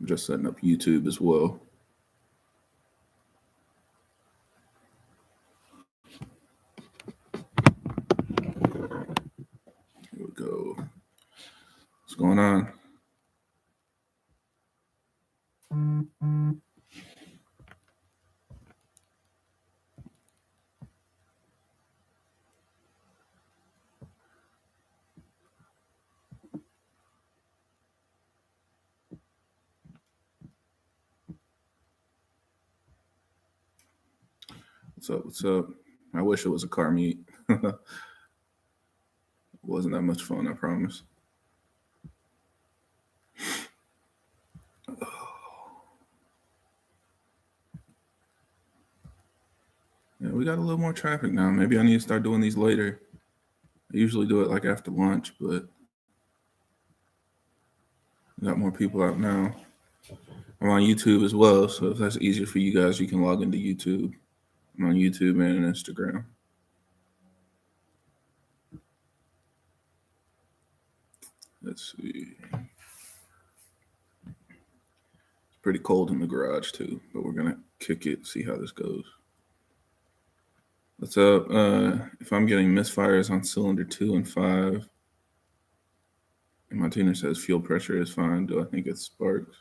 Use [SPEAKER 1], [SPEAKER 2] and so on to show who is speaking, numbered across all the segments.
[SPEAKER 1] I'm just setting up YouTube as well. Here we go. What's going on? What's up? What's up? I wish it was a car meet. It wasn't that much fun, I promise. Yeah, we got a little more traffic now. Maybe I need to start doing these later. I usually do it like after lunch, but we got more people out now. I'm on YouTube as well, so if that's easier for you guys, you can log into YouTube. I'm on YouTube and Instagram. Let's see. It's pretty cold in the garage too, but we're gonna kick it, see how this goes. What's up? If I'm getting misfires on cylinder 2 and 5, and my tuner says fuel pressure is fine, do I think it's sparks?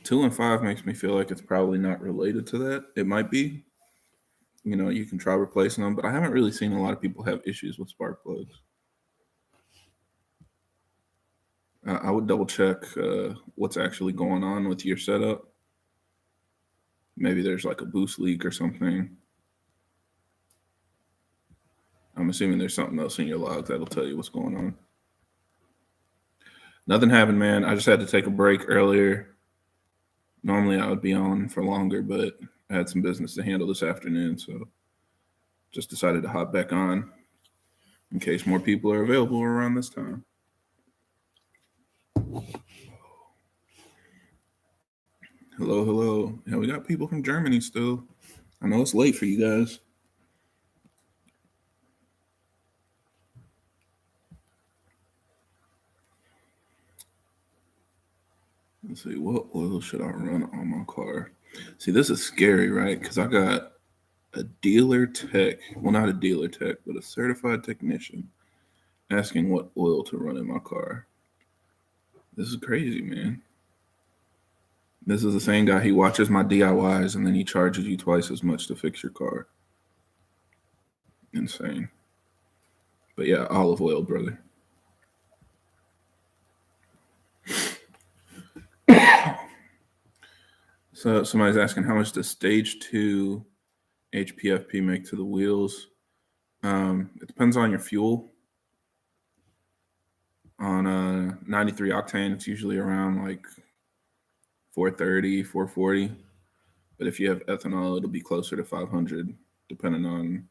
[SPEAKER 1] 2 and 5 makes me feel like it's probably not related to that. It might be. You know, you can try replacing them, but I haven't really seen a lot of people have issues with spark plugs. I would double check what's actually going on with your setup. Maybe there's like a boost leak or something. I'm assuming there's something else in your logs that'll tell you what's going on. Nothing happened, man. I just had to take a break earlier. Normally I would be on for longer, but I had some business to handle this afternoon, so just decided to hop back on in case more people are available around this time. Hello, hello. Yeah, we got people from Germany still. I know it's late for you guys. Let's see, what oil should I run on my car? See, this is scary, right? Because I got a dealer tech, well, not a dealer tech, but a certified technician asking what oil to run in my car. This is crazy, man. This is the same guy, he watches my DIYs and then he charges you twice as much to fix your car. Insane. But yeah, olive oil, brother. So somebody's asking, how much does stage 2 HPFP make to the wheels? It depends on your fuel. On 93 octane, it's usually around like 430, 440. But if you have ethanol, it'll be closer to 500, depending on,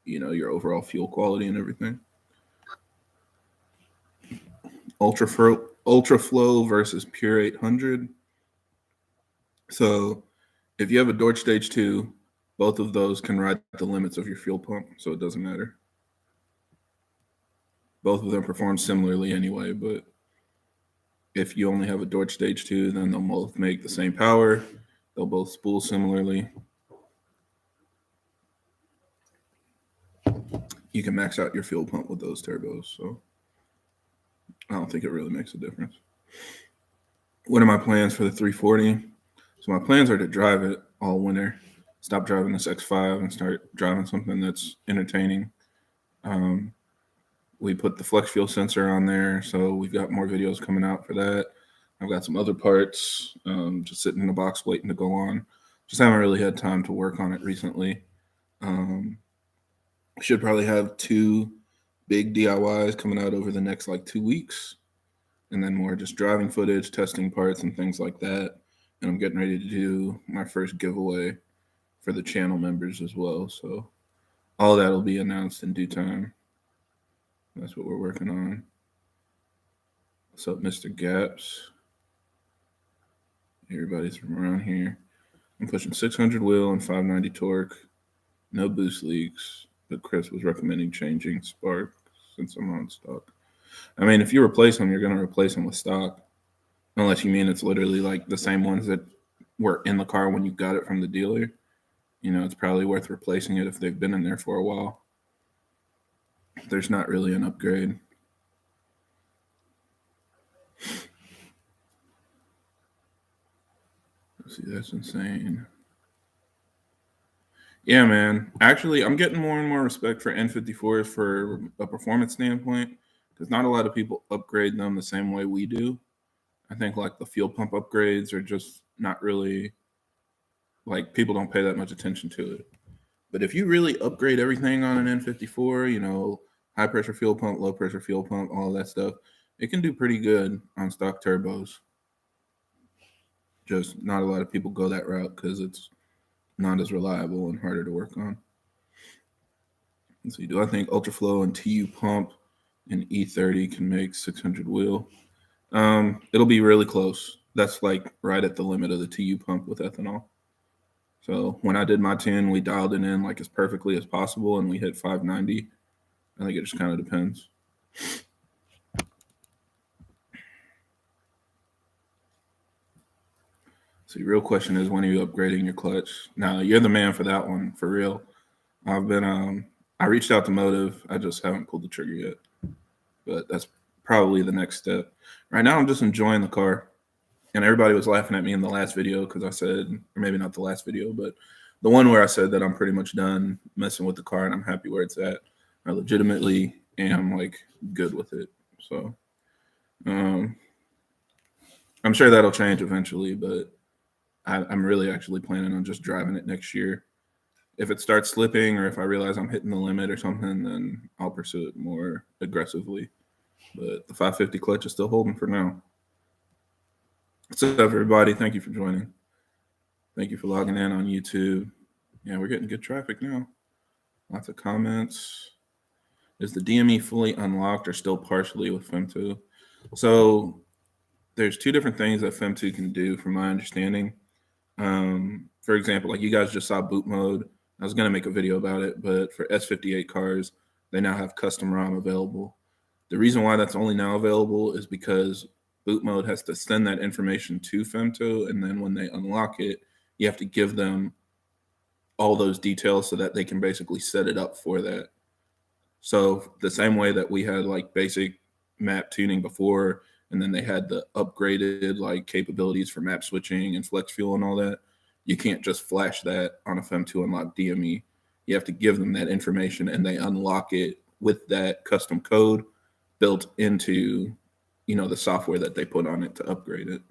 [SPEAKER 1] you know, your overall fuel quality and everything. Ultra Flow versus Pure 800. So if you have a Deutsch Stage 2, both of those can ride the limits of your fuel pump, so it doesn't matter. Both of them perform similarly anyway, but if you only have a Deutsch Stage 2, then they'll both make the same power. They'll both spool similarly. You can max out your fuel pump with those turbos, so I don't think it really makes a difference. What are my plans for the 340? So my plans are to drive it all winter, stop driving this X5 and start driving something that's entertaining. We put the flex fuel sensor on there, so we've got more videos coming out for that. I've got some other parts just sitting in the box waiting to go on. Just haven't really had time to work on it recently. Should probably have 2 big DIYs coming out over the next like 2 weeks, and then more just driving footage, testing parts and things like that. And I'm getting ready to do my first giveaway for the channel members as well. So all that will be announced in due time. That's what we're working on. What's up, Mr. Gaps? Everybody's from around here. I'm pushing 600 wheel and 590 torque. No boost leaks, but Chris was recommending changing spark since I'm on stock. I mean, if you replace them, you're going to replace them with stock, unless you mean it's literally like the same ones that were in the car when you got it from the dealer. You know, it's probably worth replacing it if they've been in there for a while. There's not really an upgrade. Let's see, that's insane. Yeah, man. Actually, I'm getting more and more respect for N54s for a performance standpoint, because not a lot of people upgrade them the same way we do. I think like the fuel pump upgrades are just not really, like, people don't pay that much attention to it. But if you really upgrade everything on an N54, you know, high pressure fuel pump, low pressure fuel pump, all that stuff, it can do pretty good on stock turbos. Just not a lot of people go that route because it's not as reliable and harder to work on. Let's see, do I think Ultraflow and TU pump and E30 can make 600 wheel? It'll be really close. That's like right at the limit of the TU pump with ethanol. So when I did my tune, we dialed it in like as perfectly as possible, and we hit 590. I think it just kind of depends. So the real question is, when are you upgrading your clutch? Now, you're the man for that one, for real. I've been, I reached out to Motive. I just haven't pulled the trigger yet. But that's probably the next step. Right now, I'm just enjoying the car. And everybody was laughing at me in the last video because I said, or maybe not the last video, but the one where I said that I'm pretty much done messing with the car and I'm happy where it's at. I legitimately am like good with it. So I'm sure that'll change eventually, but I'm really actually planning on just driving it next year. If it starts slipping or if I realize I'm hitting the limit or something, then I'll pursue it more aggressively. But the 550 clutch is still holding for now. What's up, everybody? Thank you for joining. Thank you for logging in on YouTube. Yeah, we're getting good traffic now. Lots of comments. Is the DME fully unlocked or still partially with FEM2? So there's two different things that FEM2 can do from my understanding. For example, like you guys just saw boot mode. I was going to make a video about it, but for S58 cars, they now have custom ROM available. The reason why that's only now available is because boot mode has to send that information to FEM2, and then when they unlock it, you have to give them all those details so that they can basically set it up for that. So the same way that we had like basic map tuning before, and then they had the upgraded like capabilities for map switching and flex fuel and all that, you can't just flash that on a FEM2 unlock DME. You have to give them that information, and they unlock it with that custom code built into, you know, the software that they put on it to upgrade it.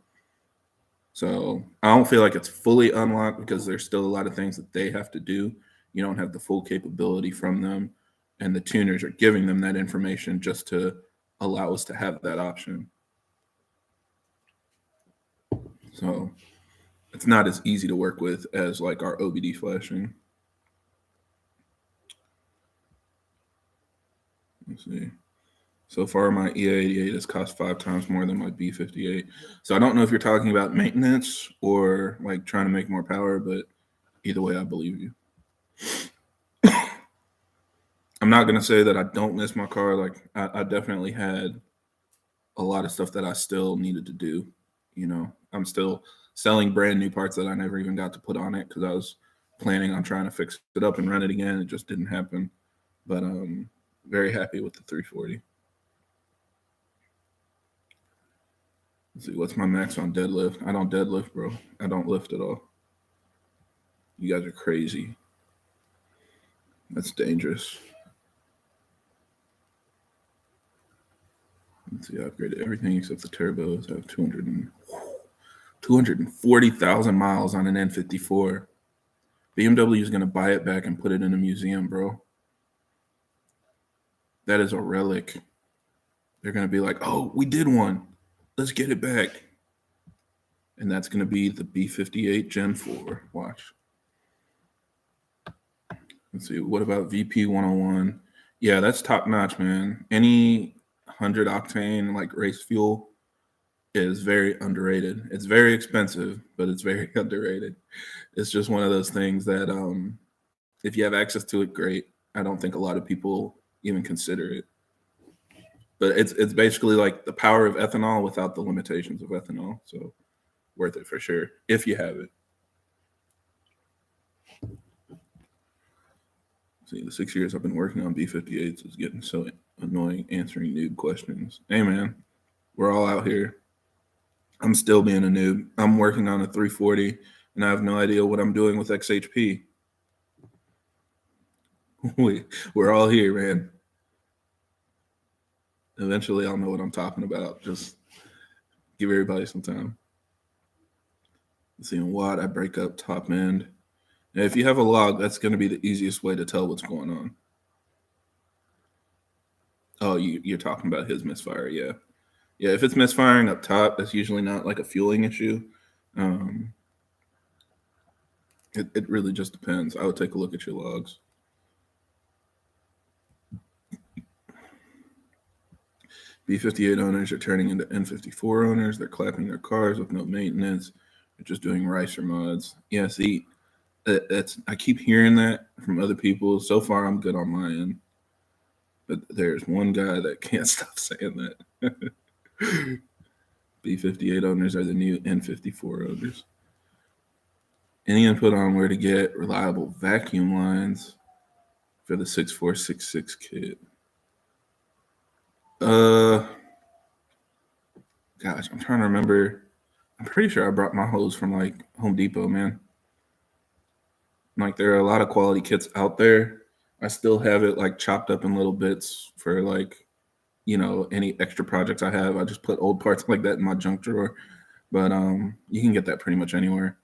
[SPEAKER 1] So I don't feel like it's fully unlocked because there's still a lot of things that they have to do. You don't have the full capability from them, and the tuners are giving them that information just to allow us to have that option. So it's not as easy to work with as like our OBD flashing. Let's see. So far, my EA88 has cost 5 times more than my B58. So I don't know if you're talking about maintenance or like trying to make more power, but either way, I believe you. I'm not going to say that I don't miss my car. Like I definitely had a lot of stuff that I still needed to do. You know, I'm still selling brand new parts that I never even got to put on it because I was planning on trying to fix it up and run it again. It just didn't happen. But I'm very happy with the 340. Let's see, what's my max on deadlift? I don't deadlift, bro. I don't lift at all. You guys are crazy. That's dangerous. Let's see, I upgraded everything except the turbos. I have 240,000 miles on an N54. BMW is going to buy it back and put it in a museum, bro. That is a relic. They're going to be like, oh, we did one. Let's get it back. And that's going to be the B58 Gen 4. Watch. Let's see. What about VP 101? Yeah, that's top notch, man. Any 100 octane like race fuel is very underrated. It's very expensive, but it's very underrated. It's just one of those things that if you have access to it, great. I don't think a lot of people even consider it. But it's basically like the power of ethanol without the limitations of ethanol. So worth it for sure if you have it. See, the 6 years I've been working on B58s is getting so annoying answering noob questions. Hey, man, we're all out here. I'm still being a noob. I'm working on a 340, and I have no idea what I'm doing with XHP. We're all here, man. Eventually, I'll know what I'm talking about. Just give everybody some time. Let's see, in watt, I break up top end. And if you have a log, that's going to be the easiest way to tell what's going on. Oh, you're talking about his misfire, yeah. Yeah, if it's misfiring up top, that's usually not like a fueling issue. It really just depends. I would take a look at your logs. B58 owners are turning into N54 owners. They're clapping their cars with no maintenance. They're just doing ricer mods. Yeah, see, I keep hearing that from other people. So far, I'm good on my end. But there's one guy that can't stop saying that. B58 owners are the new N54 owners. Any input on where to get reliable vacuum lines for the 6466 kit? Gosh, I'm trying to remember. I'm pretty sure I brought my hose from like Home Depot, man. Like there are a lot of quality kits out there. I still have it like chopped up in little bits for like, any extra projects I have. I just put old parts like that in my junk drawer. But you can get that pretty much anywhere.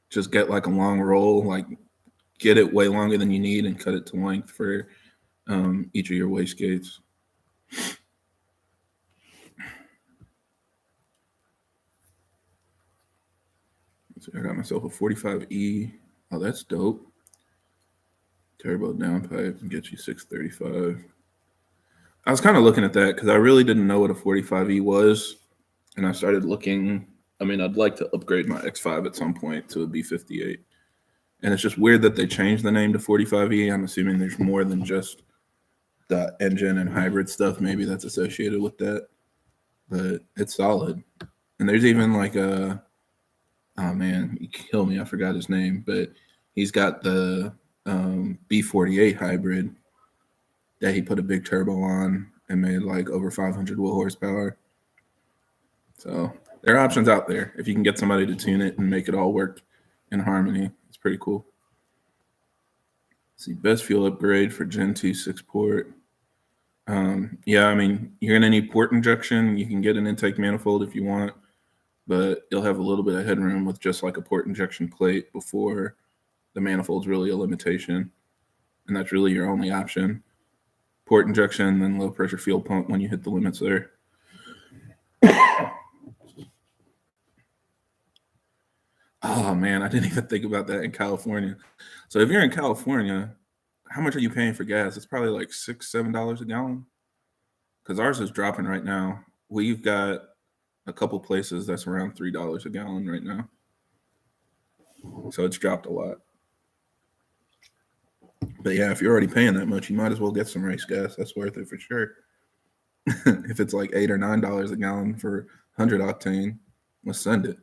[SPEAKER 1] Just get like a long roll, like get it way longer than you need and cut it to length for each of your wastegates. So I got myself a 45E. Oh, that's dope. Turbo downpipe and get you 635. I was kind of looking at that because I really didn't know what a 45E was. And I started looking. I mean, I'd like to upgrade my X5 at some point to a B58. And it's just weird that they changed the name to 45E. I'm assuming there's more than just the engine and hybrid stuff maybe that's associated with that. But it's solid. And there's even like a, oh man, you kill me. I forgot his name. But he's got the B48 hybrid that he put a big turbo on and made like over 500 wheel horsepower. So there are options out there. If you can get somebody to tune it and make it all work in harmony, it's pretty cool. Let's see, best fuel upgrade for Gen 2 6-port. Yeah, I mean, you're going to need port injection. You can get an intake manifold if you want, but you'll have a little bit of headroom with just like a port injection plate before the manifold's really a limitation. And that's really your only option. Port injection, then low pressure fuel pump when you hit the limits there. Oh man, I didn't even think about that in California. So if you're in California, how much are you paying for gas? It's probably like $6-7 a gallon. Because ours is dropping right now. We've got a couple places that's around $3 a gallon right now. So it's dropped a lot. But yeah, if you're already paying that much, you might as well get some race gas. That's worth it for sure. If it's like $8 or $9 a gallon for 100 octane, let's send it.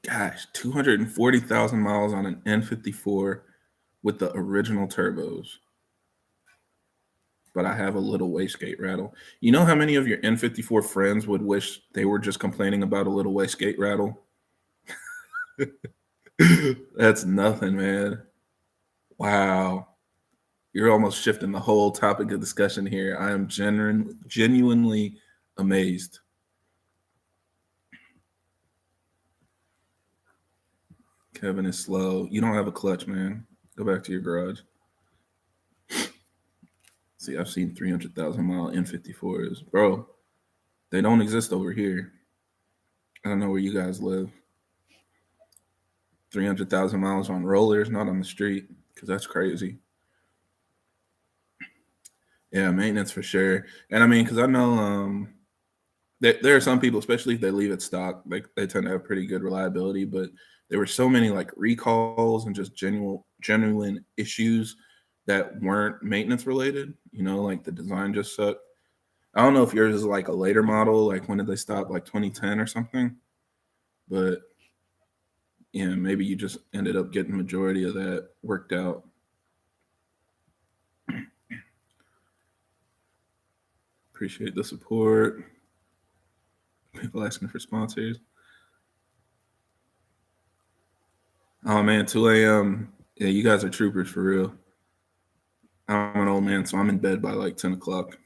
[SPEAKER 1] Gosh, 240,000 miles on an N54 with the original turbos. But I have a little wastegate rattle. You know how many of your N54 friends would wish they were just complaining about a little wastegate rattle? That's nothing, man. Wow. You're almost shifting the whole topic of discussion here. I am genuinely amazed. Kevin is slow. You don't have a clutch, man. Go back to your garage. See, I've seen 300,000 mile N54s. Bro, they don't exist over here. I don't know where you guys live. 300,000 miles on rollers, not on the street, because that's crazy. Yeah, maintenance for sure. And I mean, because I know there are some people, especially if they leave it stock, they tend to have pretty good reliability. But there were so many like recalls and just genuine issues that weren't maintenance related, like the design just sucked. I don't know if yours is like a later model, like when did they stop, like 2010 or something? But yeah, maybe you just ended up getting majority of that worked out. Appreciate the support. People asking for sponsors. Oh man, 2 a.m. Yeah, you guys are troopers for real. I'm an old man, so I'm in bed by like 10 o'clock.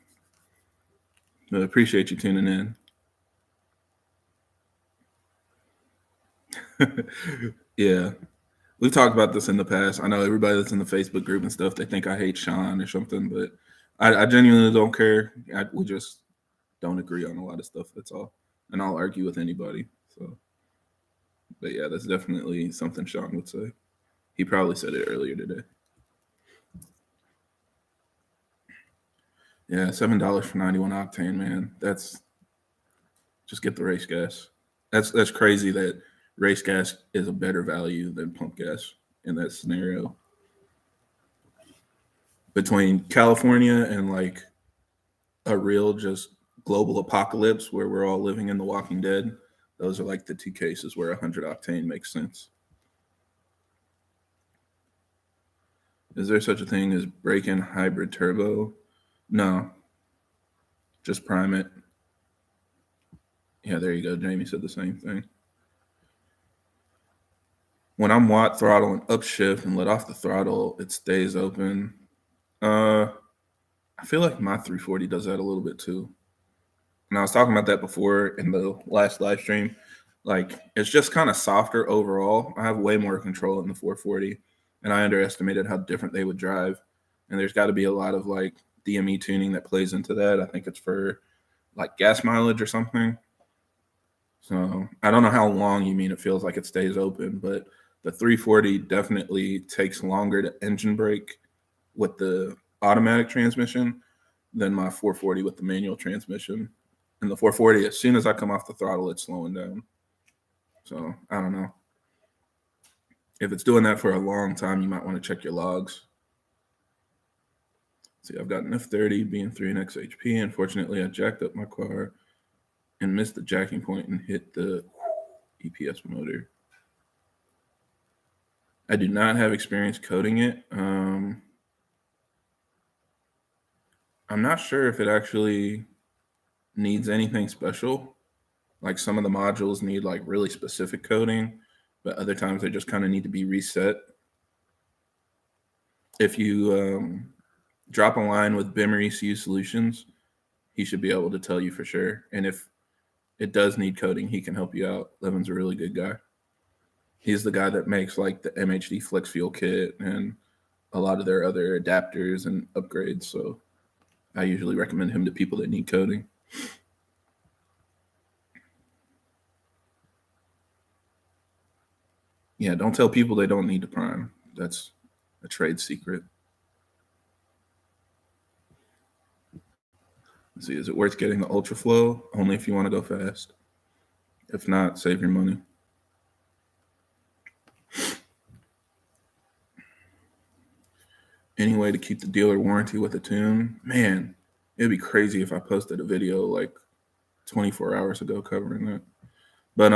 [SPEAKER 1] But I appreciate you tuning in. Yeah. We've talked about this in the past. I know everybody that's in the Facebook group and stuff, they think I hate Sean or something, but I genuinely don't care. We just don't agree on a lot of stuff. That's all. And I'll argue with anybody. So, but yeah, that's definitely something Sean would say. He probably said it earlier today. Yeah, $7 for 91 octane, man. That's just get the race gas. That's crazy that race gas is a better value than pump gas in that scenario. Between California and like a real just global apocalypse where we're all living in The Walking Dead, those are like the two cases where 100 octane makes sense. Is there such a thing as break-in hybrid turbo? No. Just prime it. Yeah, there you go. Jamie said the same thing. When I'm watt throttle and upshift and let off the throttle, it stays open. I feel like my 340 does that a little bit too. And I was talking about that before in the last live stream. Like, it's just kind of softer overall. I have way more control in the 440, and I underestimated how different they would drive. And there's got to be a lot of like DME tuning that plays into that. I think it's for like gas mileage or something. So I don't know how long you mean it feels like it stays open, but the 340 definitely takes longer to engine brake with the automatic transmission than my 440 with the manual transmission. And the 440, as soon as I come off the throttle, it's slowing down. So I don't know. If it's doing that for a long time, you might want to check your logs. See, I've got an F30, BM3, and XHP. Unfortunately, I jacked up my car and missed the jacking point and hit the EPS motor. I do not have experience coding it. I'm not sure if it actually needs anything special. Like some of the modules need like really specific coding, but other times they just kind of need to be reset. If you drop a line with Bimmer ECU Solutions, he should be able to tell you for sure. And if it does need coding, he can help you out. Levin's a really good guy. He's the guy that makes like the MHD Flex Fuel kit and a lot of their other adapters and upgrades. So I usually recommend him to people that need coding. Yeah, don't tell people they don't need to prime. That's a trade secret. Let's see, is it worth getting the Ultra Flow? Only if you want to go fast. If not, save your money. Any way to keep the dealer warranty with a tune? Man, it'd be crazy if I posted a video like 24 hours ago covering that. But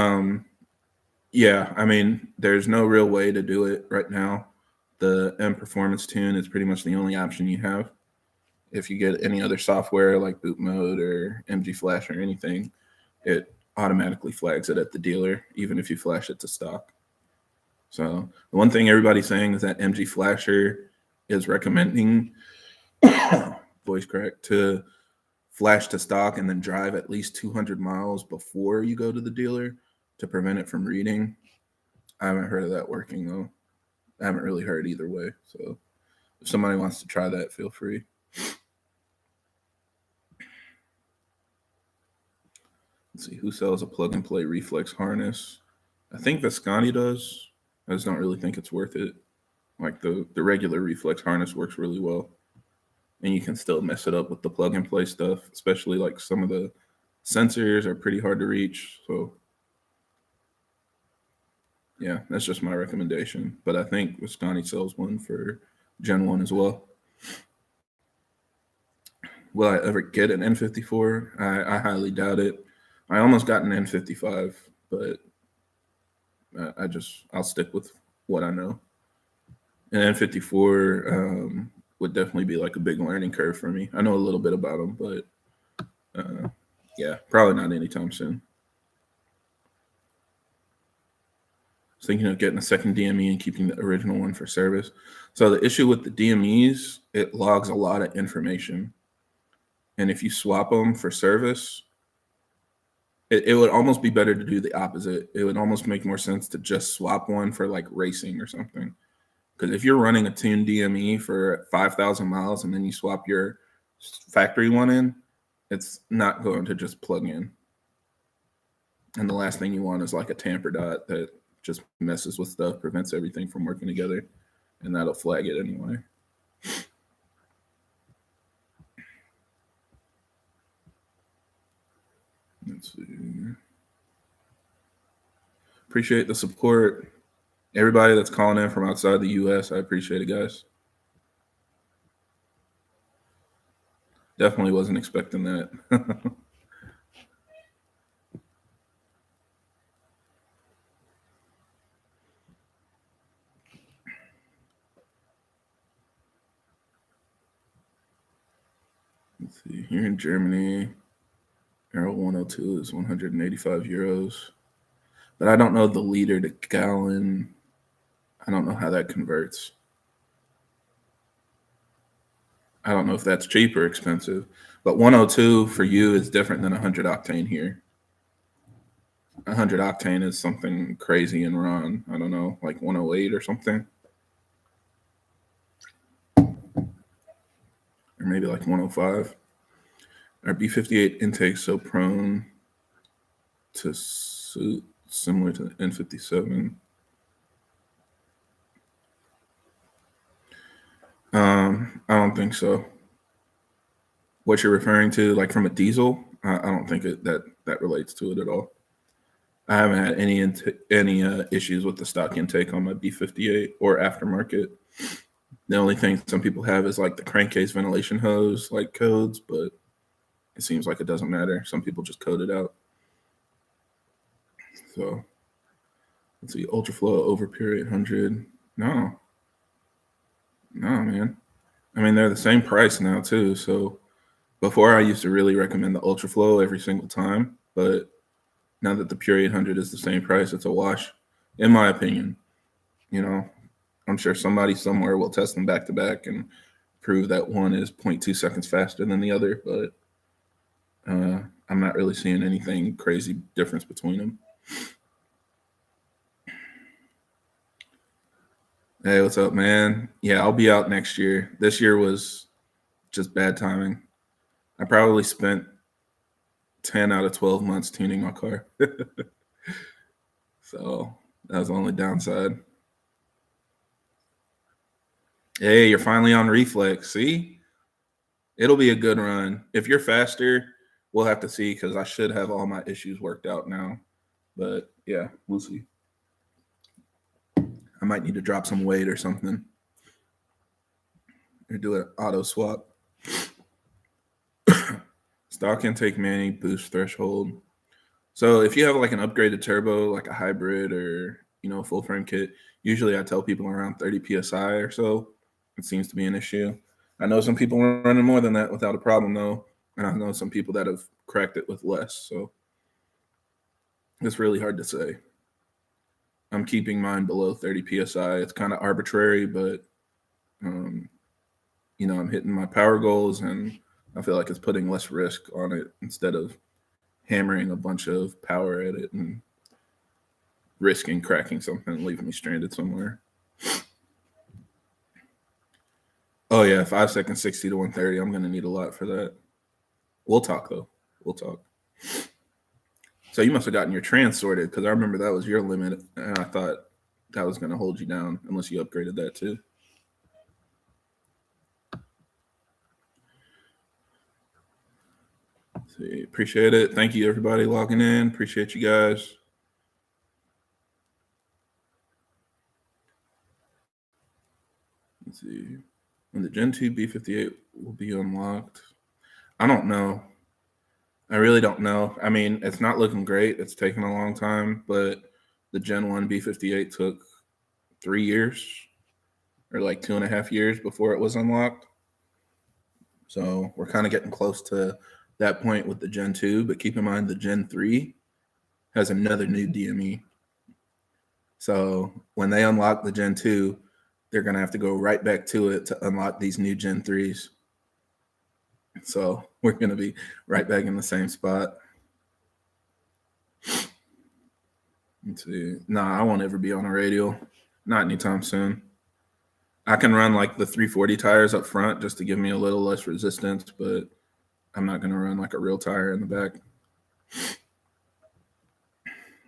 [SPEAKER 1] yeah, I mean, there's no real way to do it right now. The M Performance tune is pretty much the only option you have. If you get any other software like Boot Mode or MG Flash or anything, it automatically flags it at the dealer, even if you flash it to stock. So the one thing everybody's saying is that MG Flasher is recommending voice crack to flash to stock and then drive at least 200 miles before you go to the dealer to prevent it from reading. I haven't heard of that working though. I haven't really heard either way. So if somebody wants to try that, feel free. Let's see, who sells a plug and play reflex harness? I think Visconti does. I just don't really think it's worth it. Like the regular reflex harness works really well. And you can still mess it up with the plug and play stuff, especially like some of the sensors are pretty hard to reach. So yeah, that's just my recommendation. But I think Visconti sells one for Gen 1 as well. Will I ever get an N54? I highly doubt it. I almost got an N55, but I'll stick with what I know. An N54 would definitely be like a big learning curve for me. I know a little bit about them, but yeah, probably not anytime soon. I was thinking of getting a second DME and keeping the original one for service. So the issue with the DMEs, it logs a lot of information. And if you swap them for service, it would almost be better to do the opposite. It would almost make more sense to just swap one for like racing or something. Because if you're running a tuned DME for 5,000 miles and then you swap your factory one in, it's not going to just plug in. And the last thing you want is like a tamper dot that just messes with stuff, prevents everything from working together, and that'll flag it anyway. Let's see. Appreciate the support. Everybody that's calling in from outside the U.S., I appreciate it, guys. Definitely wasn't expecting that. Let's see. Here in Germany, Euro 102 is 185 euros. But I don't know the liter to gallon. I don't know how that converts. I don't know if that's cheap or expensive. But 102 for you is different than 100 octane here. 100 octane is something crazy in Ron. I don't know, like 108 or something. Or maybe like 105. Our B58 intake so prone to suit similar to the N57. I don't think so. What you're referring to, like from a diesel, I don't think that relates to it at all. I haven't had any issues with the stock intake on my B58 or aftermarket. The only thing some people have is like the crankcase ventilation hose, like codes, but it seems like it doesn't matter. Some people just code it out. So let's see, Ultraflow over Pure 800. No, man. I mean, they're the same price now too. So before I used to really recommend the Ultraflow every single time, but now that the Pure 800 is the same price, it's a wash, in my opinion. You know, I'm sure somebody somewhere will test them back to back and prove that one is 0.2 seconds faster than the other, but I'm not really seeing anything crazy difference between them. Hey, what's up, man? Yeah, I'll be out next year. This year was just bad timing. I probably spent 10 out of 12 months tuning my car. So that was the only downside. Hey, you're finally on reflex. See? It'll be a good run. If you're faster, we'll have to see because I should have all my issues worked out now. But yeah, we'll see. I might need to drop some weight or something. Or do an auto swap. Stock intake manning boost threshold. So if you have like an upgraded turbo, like a hybrid or a full frame kit, usually I tell people around 30 psi or so. It seems to be an issue. I know some people are running more than that without a problem though, and I know some people that have cracked it with less. So it's really hard to say. I'm keeping mine below 30 psi. It's kind of arbitrary, but I'm hitting my power goals, and I feel like it's putting less risk on it instead of hammering a bunch of power at it and risking cracking something and leaving me stranded somewhere. Oh yeah, 5 seconds, 60 to 130. I'm gonna need a lot for that. We'll talk though. We'll talk. So you must have gotten your trans sorted because I remember that was your limit, and I thought that was gonna hold you down unless you upgraded that too. Let's see, appreciate it. Thank you everybody logging in. Appreciate you guys. Let's see. When the Gen 2 B58 will be unlocked, I don't know. I really don't know. I mean, it's not looking great. It's taken a long time, but the Gen 1 B58 took 3 years or like 2.5 years before it was unlocked. So we're kind of getting close to that point with the Gen 2, but keep in mind the Gen 3 has another new DME. So when they unlock the Gen 2, they're going to have to go right back to it to unlock these new Gen 3s. So we're going to be right back in the same spot. Let's see. Nah, I won't ever be on a radial. Not anytime soon. I can run like the 340 tires up front just to give me a little less resistance, but I'm not going to run like a real tire in the back.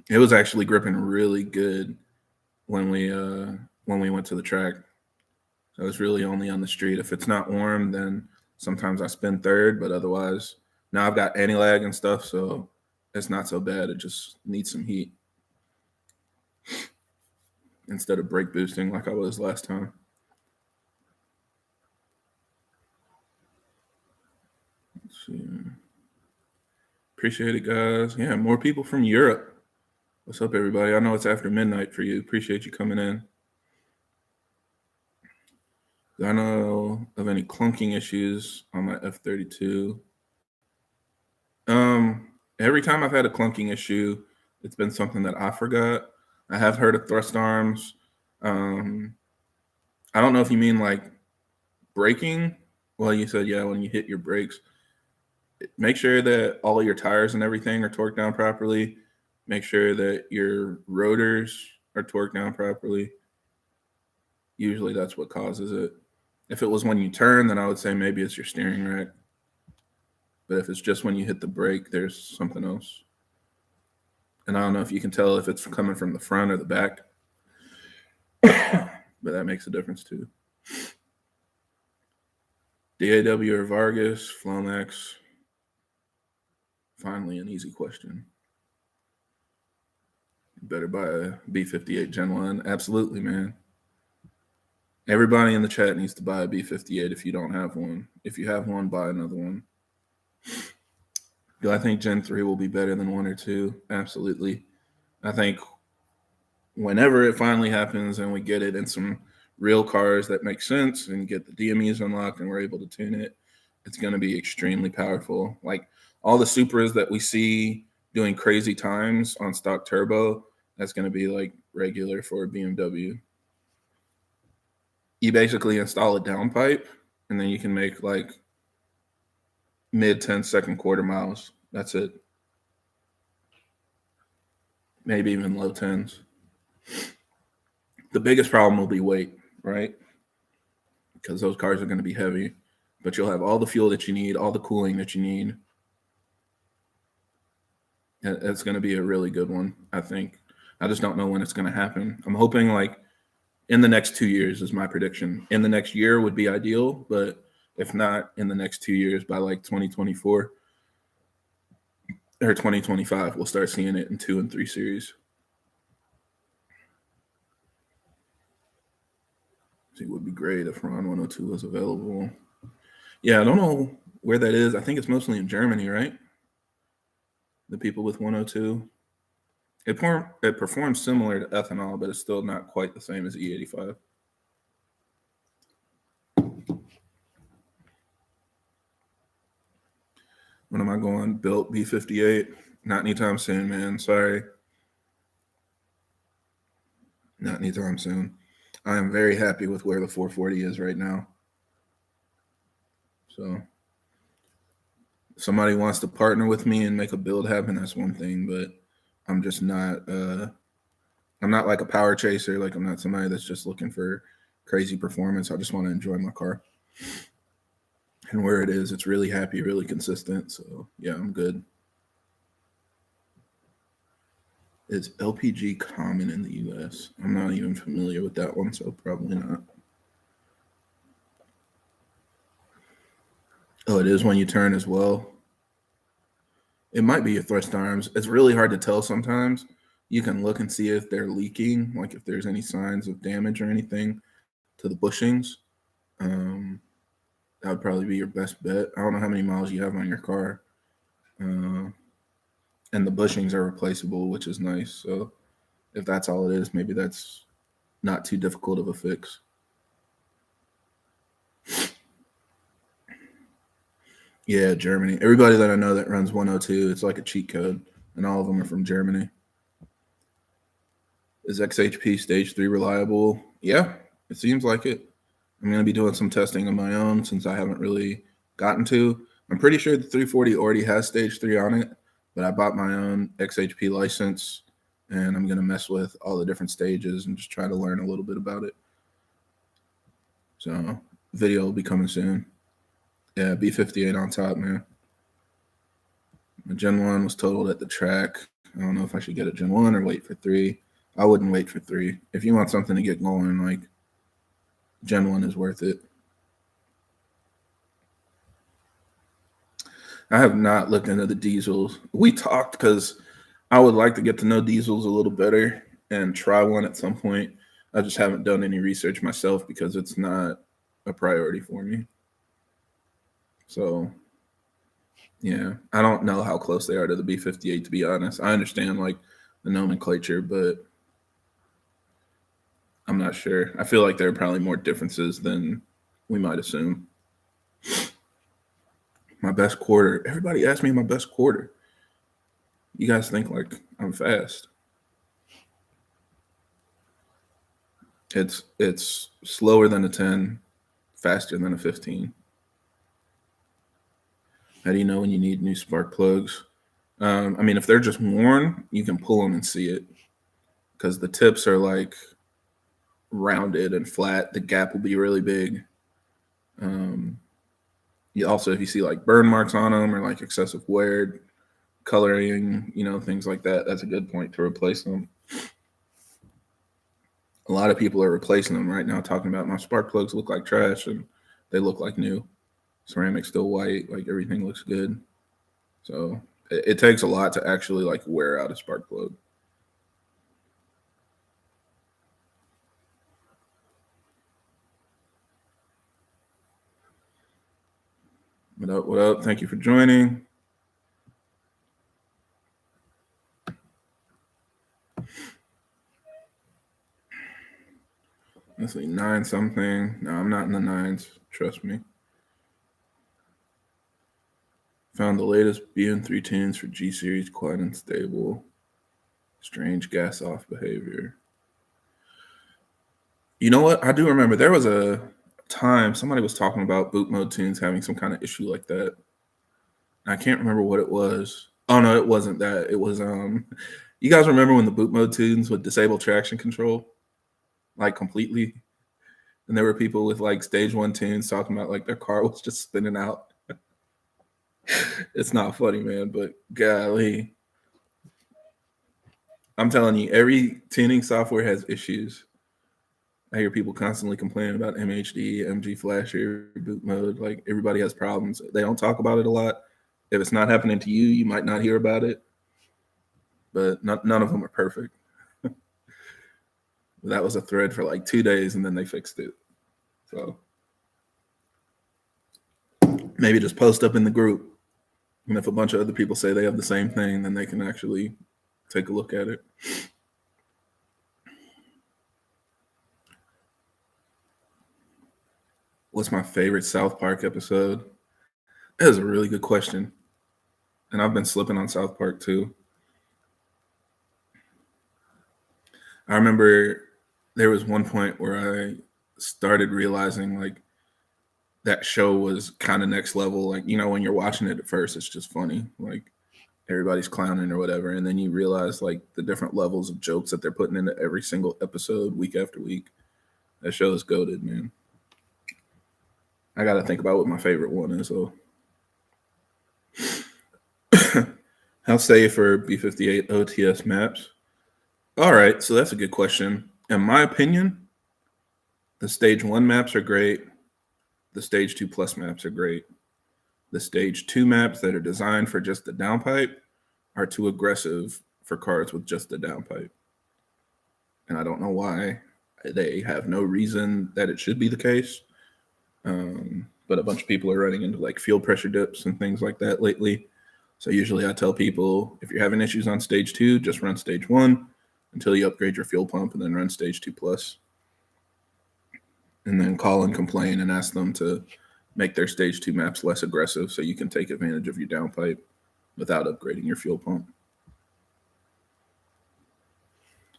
[SPEAKER 1] It was actually gripping really good when we went to the track. So it's really only on the street. If it's not warm, then sometimes I spin third, but otherwise, now I've got anti-lag and stuff, so it's not so bad. It just needs some heat instead of brake boosting like I was last time. Let's see. Appreciate it, guys. Yeah, more people from Europe. What's up, everybody? I know it's after midnight for you. Appreciate you coming in. Do I know of any clunking issues on my F32? Every time I've had a clunking issue, it's been something that I forgot. I have heard of thrust arms. I don't know if you mean like braking. Well, you said, yeah, when you hit your brakes. Make sure that all of your tires and everything are torqued down properly. Make sure that your rotors are torqued down properly. Usually that's what causes it. If it was when you turn, then I would say maybe it's your steering rack. But if it's just when you hit the brake, there's something else. And I don't know if you can tell if it's coming from the front or the back. But that makes a difference too. DAW or Vargas, Flomax. Finally, an easy question. You better buy a B58 Gen 1. Absolutely, man. Everybody in the chat needs to buy a B58 if you don't have one. If you have one, buy another one. Do I think Gen 3 will be better than 1 or 2? Absolutely. I think whenever it finally happens and we get it in some real cars that make sense and get the DMEs unlocked and we're able to tune it, it's going to be extremely powerful. Like all the Supras that we see doing crazy times on stock turbo, that's going to be like regular for a BMW. You basically install a downpipe and then you can make like mid 10-second quarter miles. That's it. Maybe even low 10s. The biggest problem will be weight, right? Because those cars are going to be heavy, but you'll have all the fuel that you need, all the cooling that you need. It's going to be a really good one, I think. I just don't know when it's going to happen. I'm hoping like in the next 2 years is my prediction. In the next year would be ideal, but if not in the next 2 years, by like 2024 or 2025, we'll start seeing it in 2 and 3 series. It would be great if Ron 102 was available. Yeah, I don't know where that is. I think it's mostly in Germany, right? The people with 102. It performs similar to ethanol, but it's still not quite the same as E85. When am I going? Built B58? Not anytime soon, man. Sorry. Not anytime soon. I am very happy with where the 440 is right now. So if somebody wants to partner with me and make a build happen, that's one thing, but I'm just not I'm not like a power chaser. Like I'm not somebody that's just looking for crazy performance. I just want to enjoy my car. And where it is, it's really happy, really consistent. So yeah, I'm good. Is LPG common in the US? I'm not even familiar with that one, so probably not. Oh, it is when you turn as well. It might be your thrust arms. It's really hard to tell sometimes. You can look and see if they're leaking, like if there's any signs of damage or anything to the bushings. That would probably be your best bet. I don't know how many miles you have on your car. And the bushings are replaceable, which is nice. So if that's all it is, maybe that's not too difficult of a fix. Yeah, Germany. Everybody that I know that runs 102, it's like a cheat code, and all of them are from Germany. Is XHP stage 3 reliable? Yeah, it seems like it. I'm going to be doing some testing on my own since I haven't really gotten to. I'm pretty sure the 340 already has stage 3 on it, but I bought my own XHP license, and I'm going to mess with all the different stages and just try to learn a little bit about it. So video will be coming soon. Yeah, B58 on top, man. The Gen 1 was totaled at the track. I don't know if I should get a Gen 1 or wait for 3. I wouldn't wait for 3. If you want something to get going, like, Gen 1 is worth it. I have not looked into the diesels. We talked because I would like to get to know diesels a little better and try one at some point. I just haven't done any research myself because it's not a priority for me. So, yeah, I don't know how close they are to the B58, to be honest. I understand, like, the nomenclature, but I'm not sure. I feel like there are probably more differences than we might assume. My best quarter. Everybody asks me my best quarter. You guys think like I'm fast. It's slower than a 10, faster than a 15. How do you know when you need new spark plugs? I mean, if they're just worn, you can pull them and see it because the tips are like rounded and flat. The gap will be really big. You also, if you see like burn marks on them or like excessive wear, coloring, things like that, that's a good point to replace them. A lot of people are replacing them right now, talking about my spark plugs look like trash and they look like new. Ceramic's still white, like everything looks good. So it takes a lot to actually like wear out a spark plug. What up? What up? Thank you for joining. Let's see, 9 something. No, I'm not in the 9s. Trust me. Found the latest BN3 tunes for G series, quite unstable. Strange gas off behavior. You know what? I do remember there was a time somebody was talking about boot mode tunes having some kind of issue like that. I can't remember what it was. Oh no, it wasn't that. It was you guys remember when the boot mode tunes would disable traction control like completely? And there were people with like stage 1 tunes talking about like their car was just spinning out. It's not funny, man, but golly. I'm telling you, every tuning software has issues. I hear people constantly complaining about MHD, MG Flasher, boot mode. Like everybody has problems. They don't talk about it a lot. If it's not happening to you, you might not hear about it. But none of them are perfect. That was a thread for like 2 days, and then they fixed it. So maybe just post up in the group. And if a bunch of other people say they have the same thing, then they can actually take a look at it. What's my favorite South Park episode? That is a really good question. And I've been slipping on South Park too. I remember there was one point where I started realizing like that show was kind of next level. Like, when you're watching it at first, it's just funny. Like everybody's clowning or whatever. And then you realize like the different levels of jokes that they're putting into every single episode week after week. That show is goated, man. I got to think about what my favorite one is, though. How safe are B58 OTS maps? All right, so that's a good question. In my opinion, the stage 1 maps are great. The stage 2 plus maps are great. The stage 2 maps that are designed for just the downpipe are too aggressive for cars with just the downpipe. And I don't know why. They have no reason that it should be the case. But a bunch of people are running into like fuel pressure dips and things like that lately. So usually I tell people, if you're having issues on stage 2, just run stage 1 until you upgrade your fuel pump, and then run stage 2 plus. And then call and complain and ask them to make their stage 2 maps less aggressive so you can take advantage of your downpipe without upgrading your fuel pump.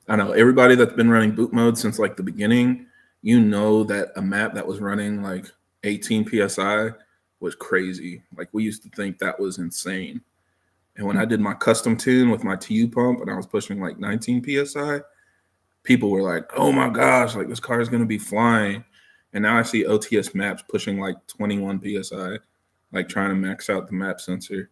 [SPEAKER 1] I know everybody that's been running boot mode since like the beginning, you know that a map that was running like 18 PSI was crazy. Like we used to think that was insane. And when I did my custom tune with my TU pump and I was pushing like 19 PSI, people were like, oh my gosh, like this car is going to be flying. And now I see OTS maps pushing like 21 PSI, like trying to max out the map sensor.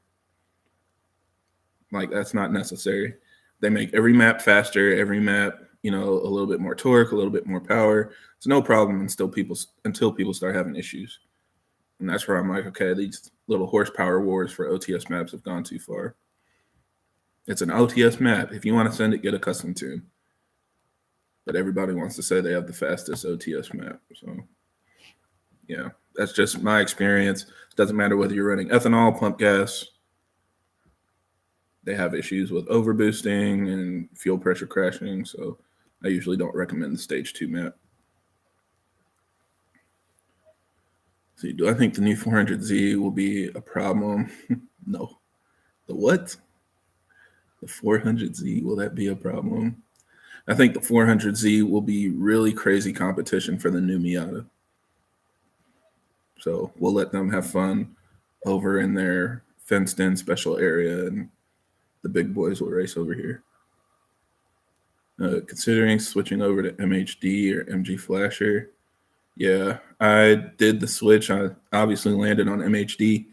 [SPEAKER 1] Like that's not necessary. They make every map faster, every map, a little bit more torque, a little bit more power. It's no problem until people start having issues. And that's where I'm like, okay, these little horsepower wars for OTS maps have gone too far. It's an OTS map. If you want to send it, get a custom tune. But everybody wants to say they have the fastest OTS map. So, yeah, that's just my experience. It doesn't matter whether you're running ethanol, pump gas. They have issues with overboosting and fuel pressure crashing. So I usually don't recommend the stage 2 map. See, do I think the new 400Z will be a problem? No. The what? The 400Z, will that be a problem? I think the 400Z will be really crazy competition for the new Miata. So we'll let them have fun over in their fenced-in special area, and the big boys will race over here. Considering switching over to MHD or MG Flasher, yeah, I did the switch. I obviously landed on MHD.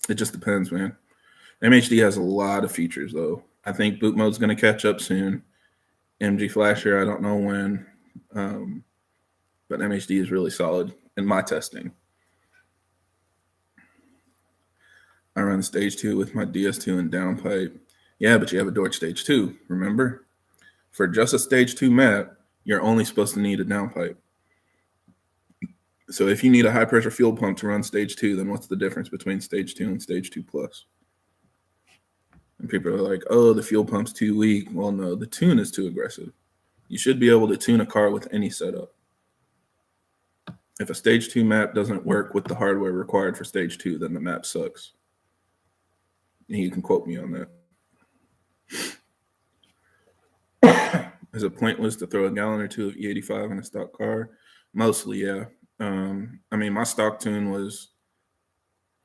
[SPEAKER 1] It just depends, man. MHD has a lot of features, though. I think boot mode's going to catch up soon. MG Flasher, I don't know when. But MHD is really solid in my testing. I run stage 2 with my DS2 and downpipe. Yeah, but you have a Dorch stage 2, remember? For just a stage 2 map, you're only supposed to need a downpipe. So if you need a high pressure fuel pump to run stage 2, then what's the difference between stage 2 and stage 2 plus? And people are like, oh, the fuel pump's too weak. Well, no, the tune is too aggressive. You should be able to tune a car with any setup. If a stage 2 map doesn't work with the hardware required for stage 2, then the map sucks. And you can quote me on that. Is it pointless to throw a gallon or two of E85 in a stock car? Mostly, yeah. My stock tune was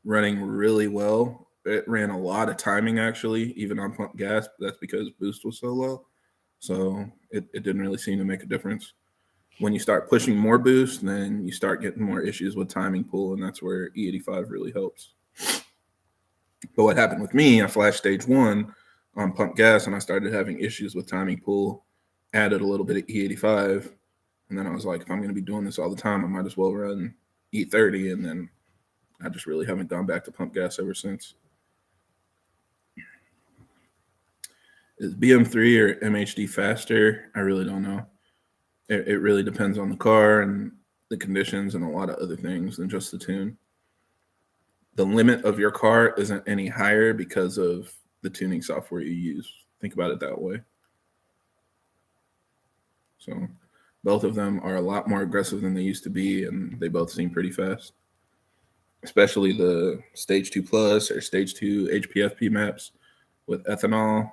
[SPEAKER 1] running really well. It ran a lot of timing, actually, even on pump gas. But that's because boost was so low. So it didn't really seem to make a difference. When you start pushing more boost, then you start getting more issues with timing pull, and that's where E85 really helps. But what happened with me, I flashed stage 1 on pump gas, and I started having issues with timing pull, added a little bit of E85, and then I was like, if I'm going to be doing this all the time, I might as well run E30, and then I just really haven't gone back to pump gas ever since. Is BM3 or MHD faster? I really don't know. It really depends on the car and the conditions and a lot of other things than just the tune. The limit of your car isn't any higher because of the tuning software you use. Think about it that way. So both of them are a lot more aggressive than they used to be, and they both seem pretty fast. Especially the stage 2 plus or stage 2 HPFP maps with ethanol.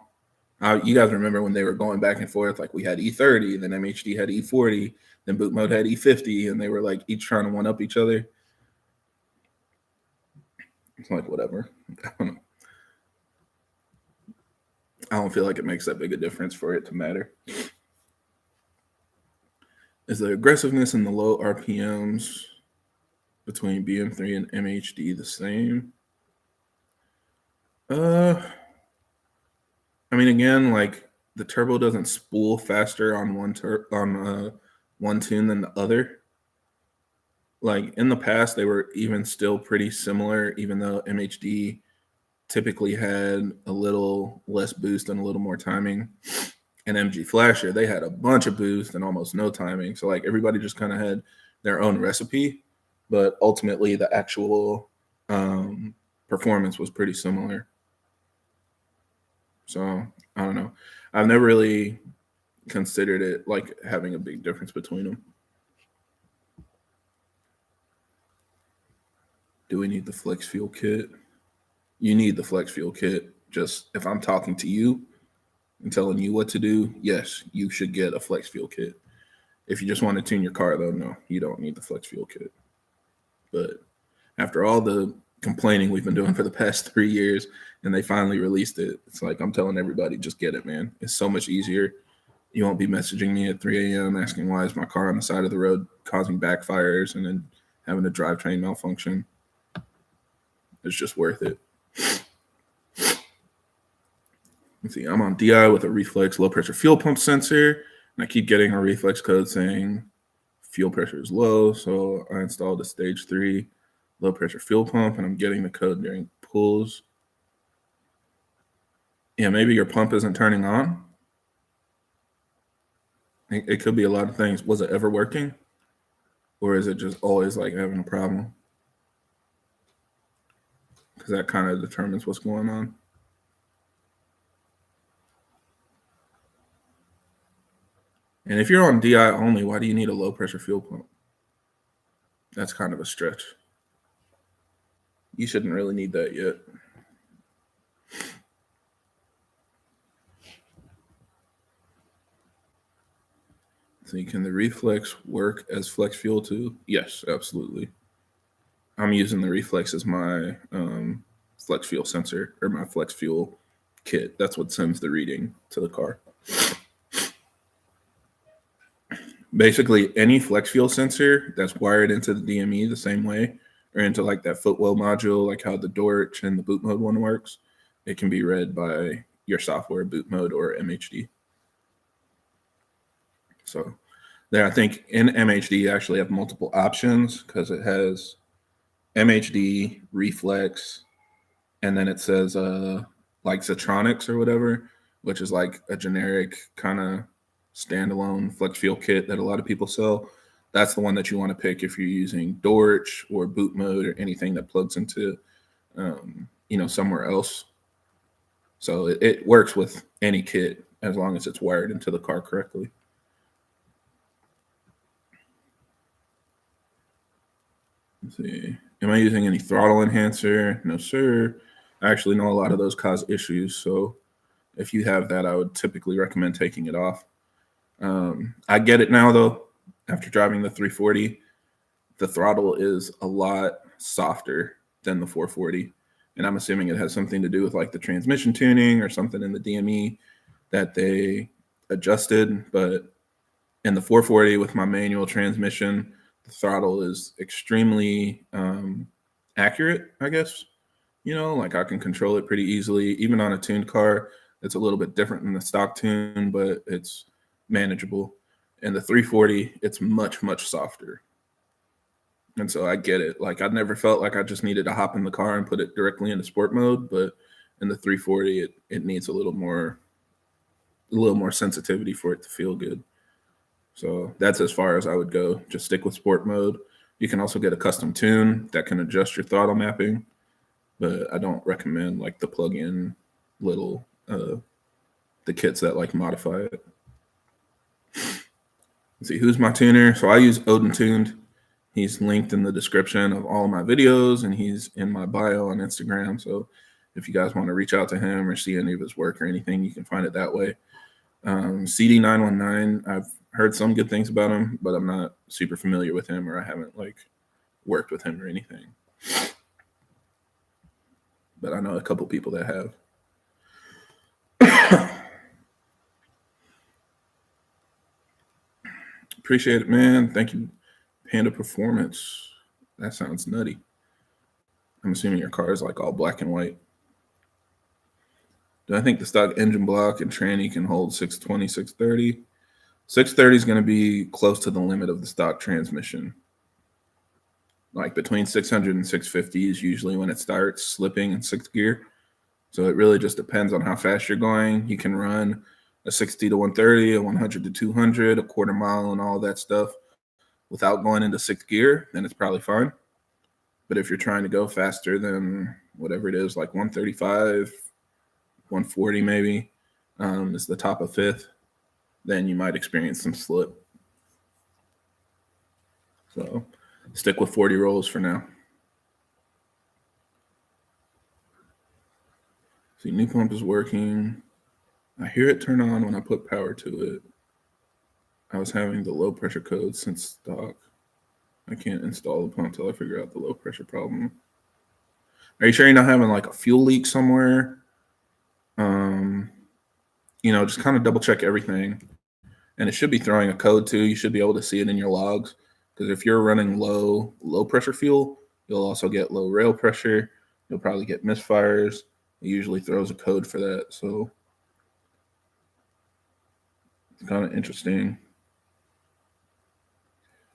[SPEAKER 1] You guys remember when they were going back and forth, like we had E30, then MHD had E40, then boot mode had E50, and they were like each trying to one up each other. It's like, whatever. I don't know. I don't feel like it makes that big a difference for it to matter. Is the aggressiveness and the low RPMs between BM3 and MHD the same? Again, like the turbo doesn't spool faster on one tune than the other. Like in the past, they were even still pretty similar, even though MHD typically had a little less boost and a little more timing. And MG Flasher, they had a bunch of boost and almost no timing. So like everybody just kind of had their own recipe, but ultimately the actual performance was pretty similar. So I don't know. I've never really considered it like having a big difference between them. Do we need the flex fuel kit? You need the flex fuel kit. Just if I'm talking to you and telling you what to do, yes, you should get a flex fuel kit. If you just want to tune your car, though, no, you don't need the flex fuel kit. But after all the complaining we've been doing for the past 3 years and they finally released it, it's like I'm telling everybody, just get it, man. It's so much easier. You won't be messaging me at 3 a.m. asking why is my car on the side of the road causing backfires and then having a drivetrain malfunction. It's just worth it. Let's see, I'm on DI with a reflex low pressure fuel pump sensor, and I keep getting a reflex code saying fuel pressure is low. So I installed a stage 3 low pressure fuel pump, and I'm getting the code during pulls. Yeah, maybe your pump isn't turning on. It could be a lot of things. Was it ever working? Or is it just always like having a problem? Because that kind of determines what's going on. And if you're on DI only, why do you need a low pressure fuel pump? That's kind of a stretch. You shouldn't really need that yet. So can the reflex work as flex fuel too? Yes, absolutely. I'm using the reflex as my flex fuel sensor or my flex fuel kit. That's what sends the reading to the car. Basically, any flex fuel sensor that's wired into the DME the same way or into like that footwell module, like how the DOCRace and the boot mode one works, it can be read by your software boot mode or MHD. So there, I think in MHD you actually have multiple options because it has MHD, reflex, and then it says like Zetronics or whatever, which is like a generic kind of standalone flex fuel kit that a lot of people sell. That's the one that you want to pick if you're using DOCRace or boot mode or anything that plugs into somewhere else. So it works with any kit as long as it's wired into the car correctly. Let's see. Am I using any throttle enhancer? No, sir. I actually know a lot of those cause issues. So if you have that, I would typically recommend taking it off. I get it now, though. After driving the 340, the throttle is a lot softer than the 440. And I'm assuming it has something to do with like the transmission tuning or something in the DME that they adjusted. But in the 440 with my manual transmission, the throttle is extremely accurate, I guess. Like I can control it pretty easily. Even on a tuned car, it's a little bit different than the stock tune, but it's manageable. And the 340, it's much, much softer. And so I get it. Like I never felt like I just needed to hop in the car and put it directly into sport mode, but in the 340, it needs a little more sensitivity for it to feel good. So that's as far as I would go. Just stick with sport mode. You can also get a custom tune that can adjust your throttle mapping, but I don't recommend like the plug-in little the kits that like modify it. Let's see, who's my tuner? So I use OdinTuned. He's linked in the description of all of my videos, and he's in my bio on Instagram. So if you guys want to reach out to him or see any of his work or anything, you can find it that way. CD919, I've heard some good things about him, but I'm not super familiar with him, or I haven't like worked with him or anything. But I know a couple people that have. Appreciate it, man. Thank you, Panda Performance. That sounds nutty. I'm assuming your car is like all black and white. Do I think the stock engine block and tranny can hold 620, 630? 630 is going to be close to the limit of the stock transmission. Like between 600 and 650 is usually when it starts slipping in sixth gear. So it really just depends on how fast you're going. You can run a 60 to 130, a 100 to 200, a quarter mile, and all that stuff without going into sixth gear, then it's probably fine. But if you're trying to go faster than whatever it is, like 135, 140 maybe, is the top of fifth, then you might experience some slip. So stick with 40 rolls for now. See, new pump is working. I hear it turn on when I put power to it. I was having the low pressure code since stock. I can't install the pump till I figure out the low pressure problem. Are you sure you're not having like a fuel leak somewhere? Just kind of double check everything. And it should be throwing a code too. You should be able to see it in your logs. Because if you're running low pressure fuel, you'll also get low rail pressure. You'll probably get misfires. It usually throws a code for that. So it's kind of interesting.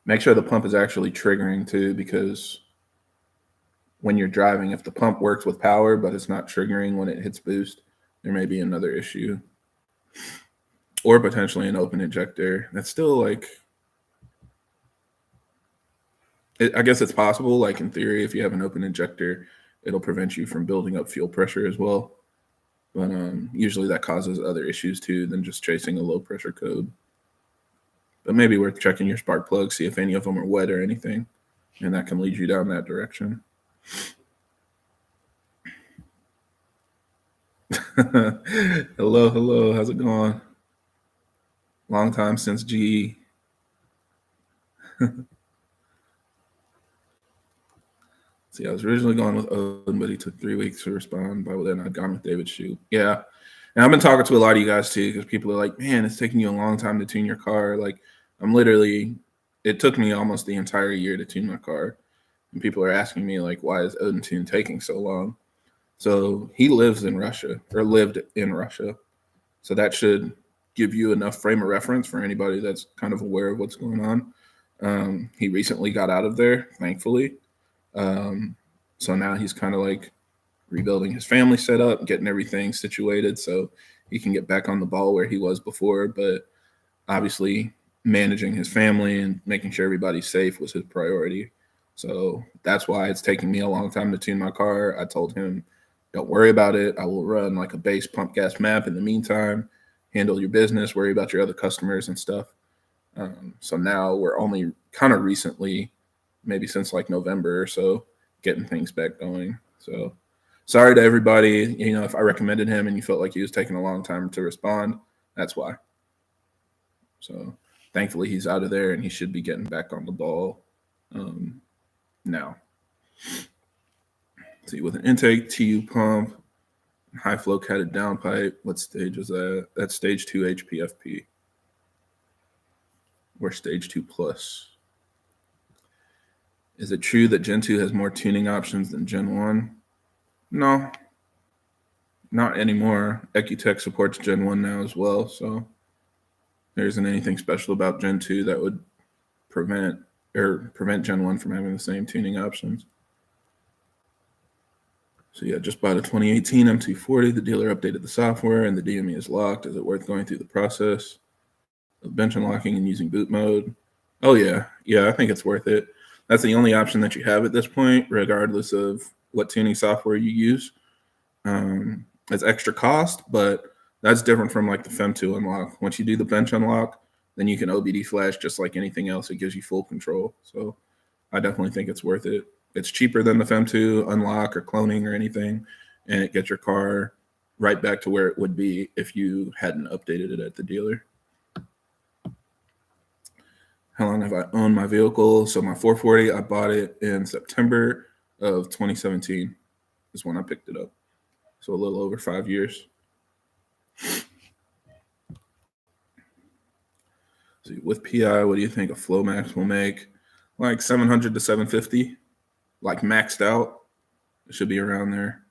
[SPEAKER 1] Make sure the pump is actually triggering too, because when you're driving, if the pump works with power, but it's not triggering when it hits boost, there may be another issue. Or potentially an open injector. That's still like, I guess it's possible. Like in theory, if you have an open injector, it'll prevent you from building up fuel pressure as well. But usually that causes other issues too than just chasing a low pressure code. But maybe worth checking your spark plugs, see if any of them are wet or anything, and that can lead you down that direction. Hello, how's it going? Long time since GE. See, I was originally going with Odin, but he took 3 weeks to respond. By then, I'd gone with David Shoup. Yeah, and I've been talking to a lot of you guys too, because people are like, "Man, it's taking you a long time to tune your car." Like, it took me almost the entire year to tune my car, and people are asking me like, "Why is OdinTuned taking so long?" So he lived in Russia, so that should give you enough frame of reference for anybody that's kind of aware of what's going on. He recently got out of there, thankfully. So now he's kind of like rebuilding his family setup, getting everything situated so he can get back on the ball where he was before. But obviously managing his family and making sure everybody's safe was his priority. So that's why it's taking me a long time to tune my car. I told him, don't worry about it. I will run like a base pump gas map in the meantime, handle your business, worry about your other customers and stuff. So now we're only kind of recently, maybe since like November or so, getting things back going. So sorry to everybody. If I recommended him and you felt like he was taking a long time to respond, that's why. So thankfully he's out of there and he should be getting back on the ball now. See, with an intake, TU pump, high flow catted downpipe, what stage is that? That's stage 2 HPFP. Or stage 2 plus. Is it true that Gen 2 has more tuning options than Gen 1? No, not anymore. Ecutech supports Gen 1 now as well, so there isn't anything special about Gen 2 that would prevent Gen 1 from having the same tuning options. So yeah, just bought a 2018 M240. The dealer updated the software and the DME is locked. Is it worth going through the process of bench unlocking and using boot mode? Oh yeah, I think it's worth it. That's the only option that you have at this point, regardless of what tuning software you use. It's extra cost, but that's different from like the FEM2 unlock. Once you do the bench unlock, then you can OBD flash just like anything else. It gives you full control. So I definitely think it's worth it. It's cheaper than the FEM2 unlock or cloning or anything, and it gets your car right back to where it would be if you hadn't updated it at the dealer. How long have I owned my vehicle? So my 440, I bought it in September of 2017 is when I picked it up. So a little over 5 years. So with PI, what do you think a Flow Max will make? Like 700 to 750, like maxed out. It should be around there.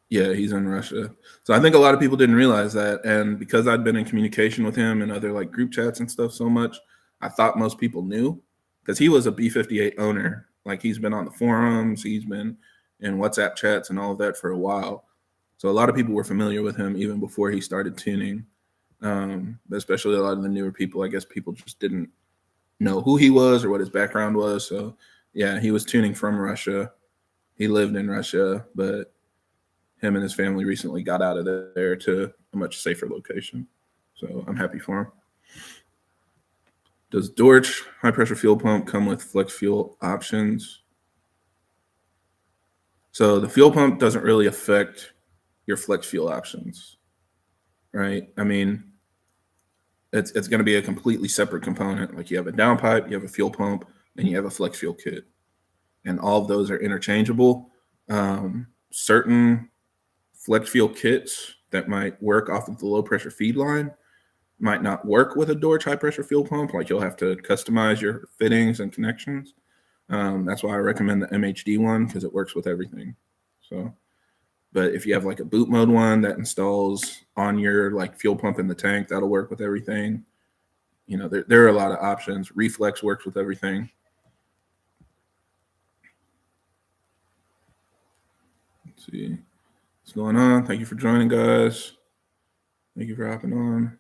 [SPEAKER 1] Yeah, he's in Russia. So I think a lot of people didn't realize that. And because I'd been in communication with him and other like group chats and stuff so much, I thought most people knew because he was a B58 owner. Like he's been on the forums, he's been in WhatsApp chats and all of that for a while. So a lot of people were familiar with him even before he started tuning, especially a lot of the newer people. I guess people just didn't know who he was or what his background was. So yeah, he was tuning from Russia. He lived in Russia, but him and his family recently got out of there to a much safer location. So I'm happy for him. Does Dorch high pressure fuel pump come with flex fuel options? So the fuel pump doesn't really affect your flex fuel options, right? I mean, it's going to be a completely separate component. Like you have a downpipe, you have a fuel pump, and you have a flex fuel kit, and all of those are interchangeable. Certain flex fuel kits that might work off of the low pressure feed line might not work with a Dorch high pressure fuel pump. Like you'll have to customize your fittings and connections. That's why I recommend the MHD one, because it works with everything. So, but if you have like a boot mode one that installs on your like fuel pump in the tank, that'll work with everything. You know, there are a lot of options. Reflex works with everything. Let's see what's going on. Thank you for joining, guys. Thank you for hopping on.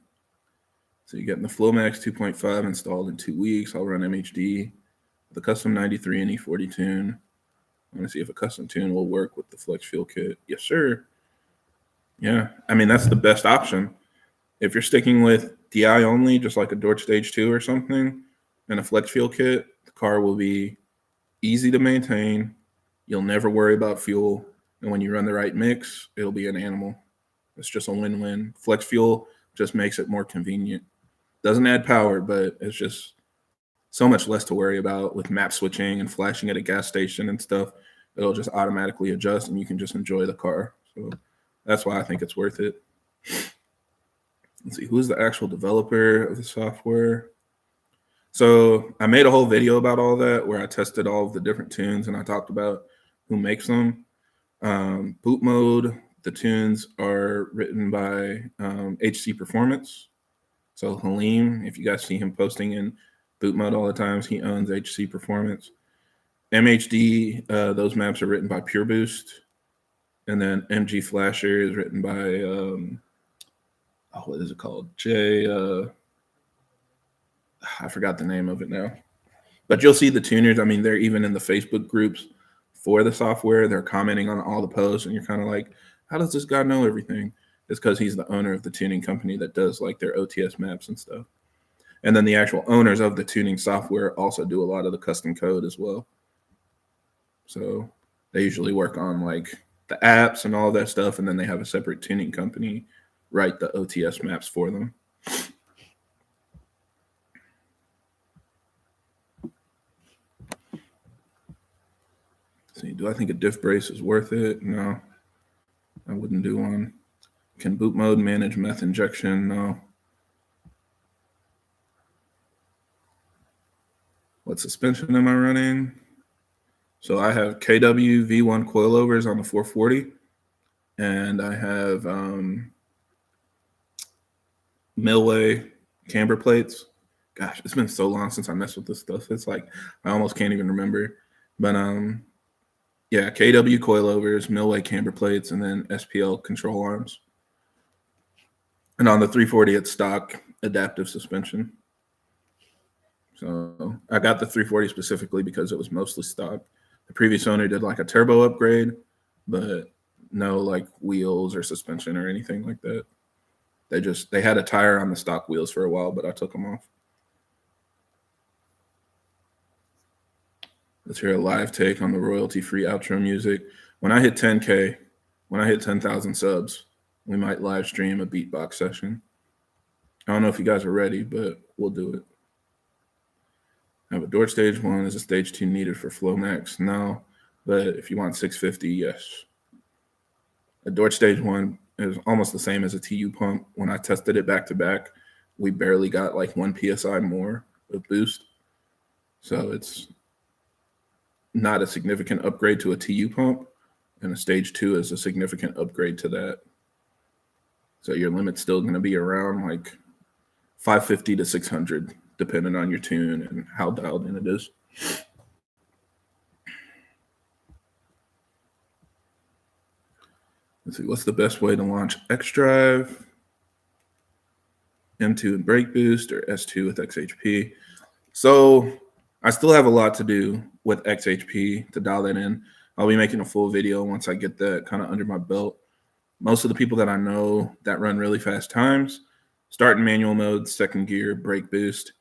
[SPEAKER 1] So you're getting the Flowmax 2.5 installed in 2 weeks. I'll run MHD with a custom 93 and E40 tune. I want to see if a custom tune will work with the flex fuel kit. Yes, sir. Yeah, I mean, that's the best option. If you're sticking with DI only, just like a Dorch Stage 2 or something, and a flex fuel kit, the car will be easy to maintain. You'll never worry about fuel. And when you run the right mix, it'll be an animal. It's just a win-win. Flex fuel just makes it more convenient. Doesn't add power, but it's just so much less to worry about with map switching and flashing at a gas station and stuff. It'll just automatically adjust and you can just enjoy the car. So that's why I think it's worth it. Let's see, who's the actual developer of the software? So I made a whole video about all that where I tested all of the different tunes and I talked about who makes them. Boot mode, the tunes are written by HC Performance. So Halim, if you guys see him posting in boot mode all the times, he owns HC Performance. MHD, those maps are written by Pure Boost. And then MG Flasher is written by, what is it called? I forgot the name of it now. But you'll see the tuners. I mean, they're even in the Facebook groups for the software. They're commenting on all the posts, and you're kind of like, how does this guy know everything? It's because he's the owner of the tuning company that does like their OTS maps and stuff. And then the actual owners of the tuning software also do a lot of the custom code as well. So they usually work on like the apps and all that stuff, and then they have a separate tuning company write the OTS maps for them. See, do I think a diff brace is worth it? No, I wouldn't do one. Can boot mode manage meth injection? No. What suspension am I running? So I have KW V1 coilovers on the 440, and I have Milway camber plates. Gosh, it's been so long since I messed with this stuff. It's like I almost can't even remember. But yeah, KW coilovers, Milway camber plates, and then SPL control arms. And on the 340, it's stock adaptive suspension. So I got the 340 specifically because it was mostly stock. The previous owner did like a turbo upgrade, but no like wheels or suspension or anything like that. They had a tire on the stock wheels for a while, but I took them off. Let's hear a live take on the royalty-free outro music. When I hit 10K, when I hit 10,000 subs, we might live stream a beatbox session. I don't know if you guys are ready, but we'll do it. I have a Dorch Stage 1. Is a Stage 2 needed for Flowmax? No, but if you want 650, yes. A Dorch Stage 1 is almost the same as a TU pump. When I tested it back-to-back, we barely got like 1 PSI more of boost. So it's not a significant upgrade to a TU pump, and a Stage 2 is a significant upgrade to that. So your limit's still going to be around like 550 to 600, depending on your tune and how dialed in it is. Let's see, what's the best way to launch X-Drive? M2 and brake boost or S2 with XHP? So I still have a lot to do with XHP to dial that in. I'll be making a full video once I get that kind of under my belt. Most of the people that I know that run really fast times start in manual mode, second gear, brake boost.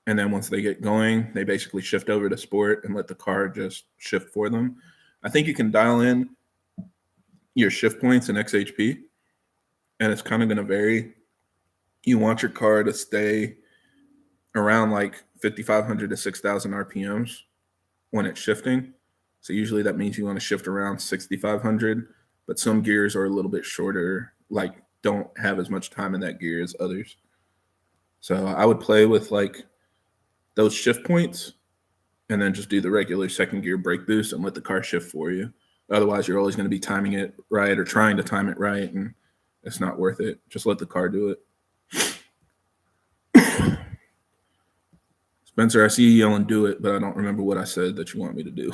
[SPEAKER 1] And then once they get going, they basically shift over to sport and let the car just shift for them. I think you can dial in your shift points in XHP, and it's kind of going to vary. You want your car to stay around like 5,500 to 6,000 RPMs when it's shifting. So usually that means you want to shift around 6,500, but some gears are a little bit shorter, like don't have as much time in that gear as others. So I would play with like those shift points and then just do the regular second gear brake boost and let the car shift for you. Otherwise, you're always going to be timing it right or trying to time it right, and it's not worth it. Just let the car do it. Spencer, I see you yelling, do it, but I don't remember what I said that you want me to do.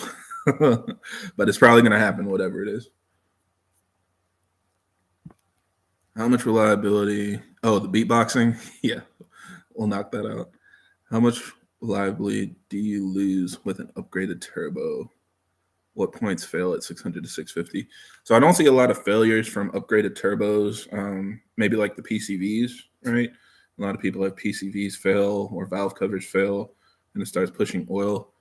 [SPEAKER 1] But it's probably going to happen, whatever it is. How much reliability? Oh, the beatboxing? Yeah, we'll knock that out. How much reliability do you lose with an upgraded turbo? What points fail at 600 to 650? So I don't see a lot of failures from upgraded turbos. Maybe like the PCVs, right? A lot of people have PCVs fail or valve covers fail, and it starts pushing oil.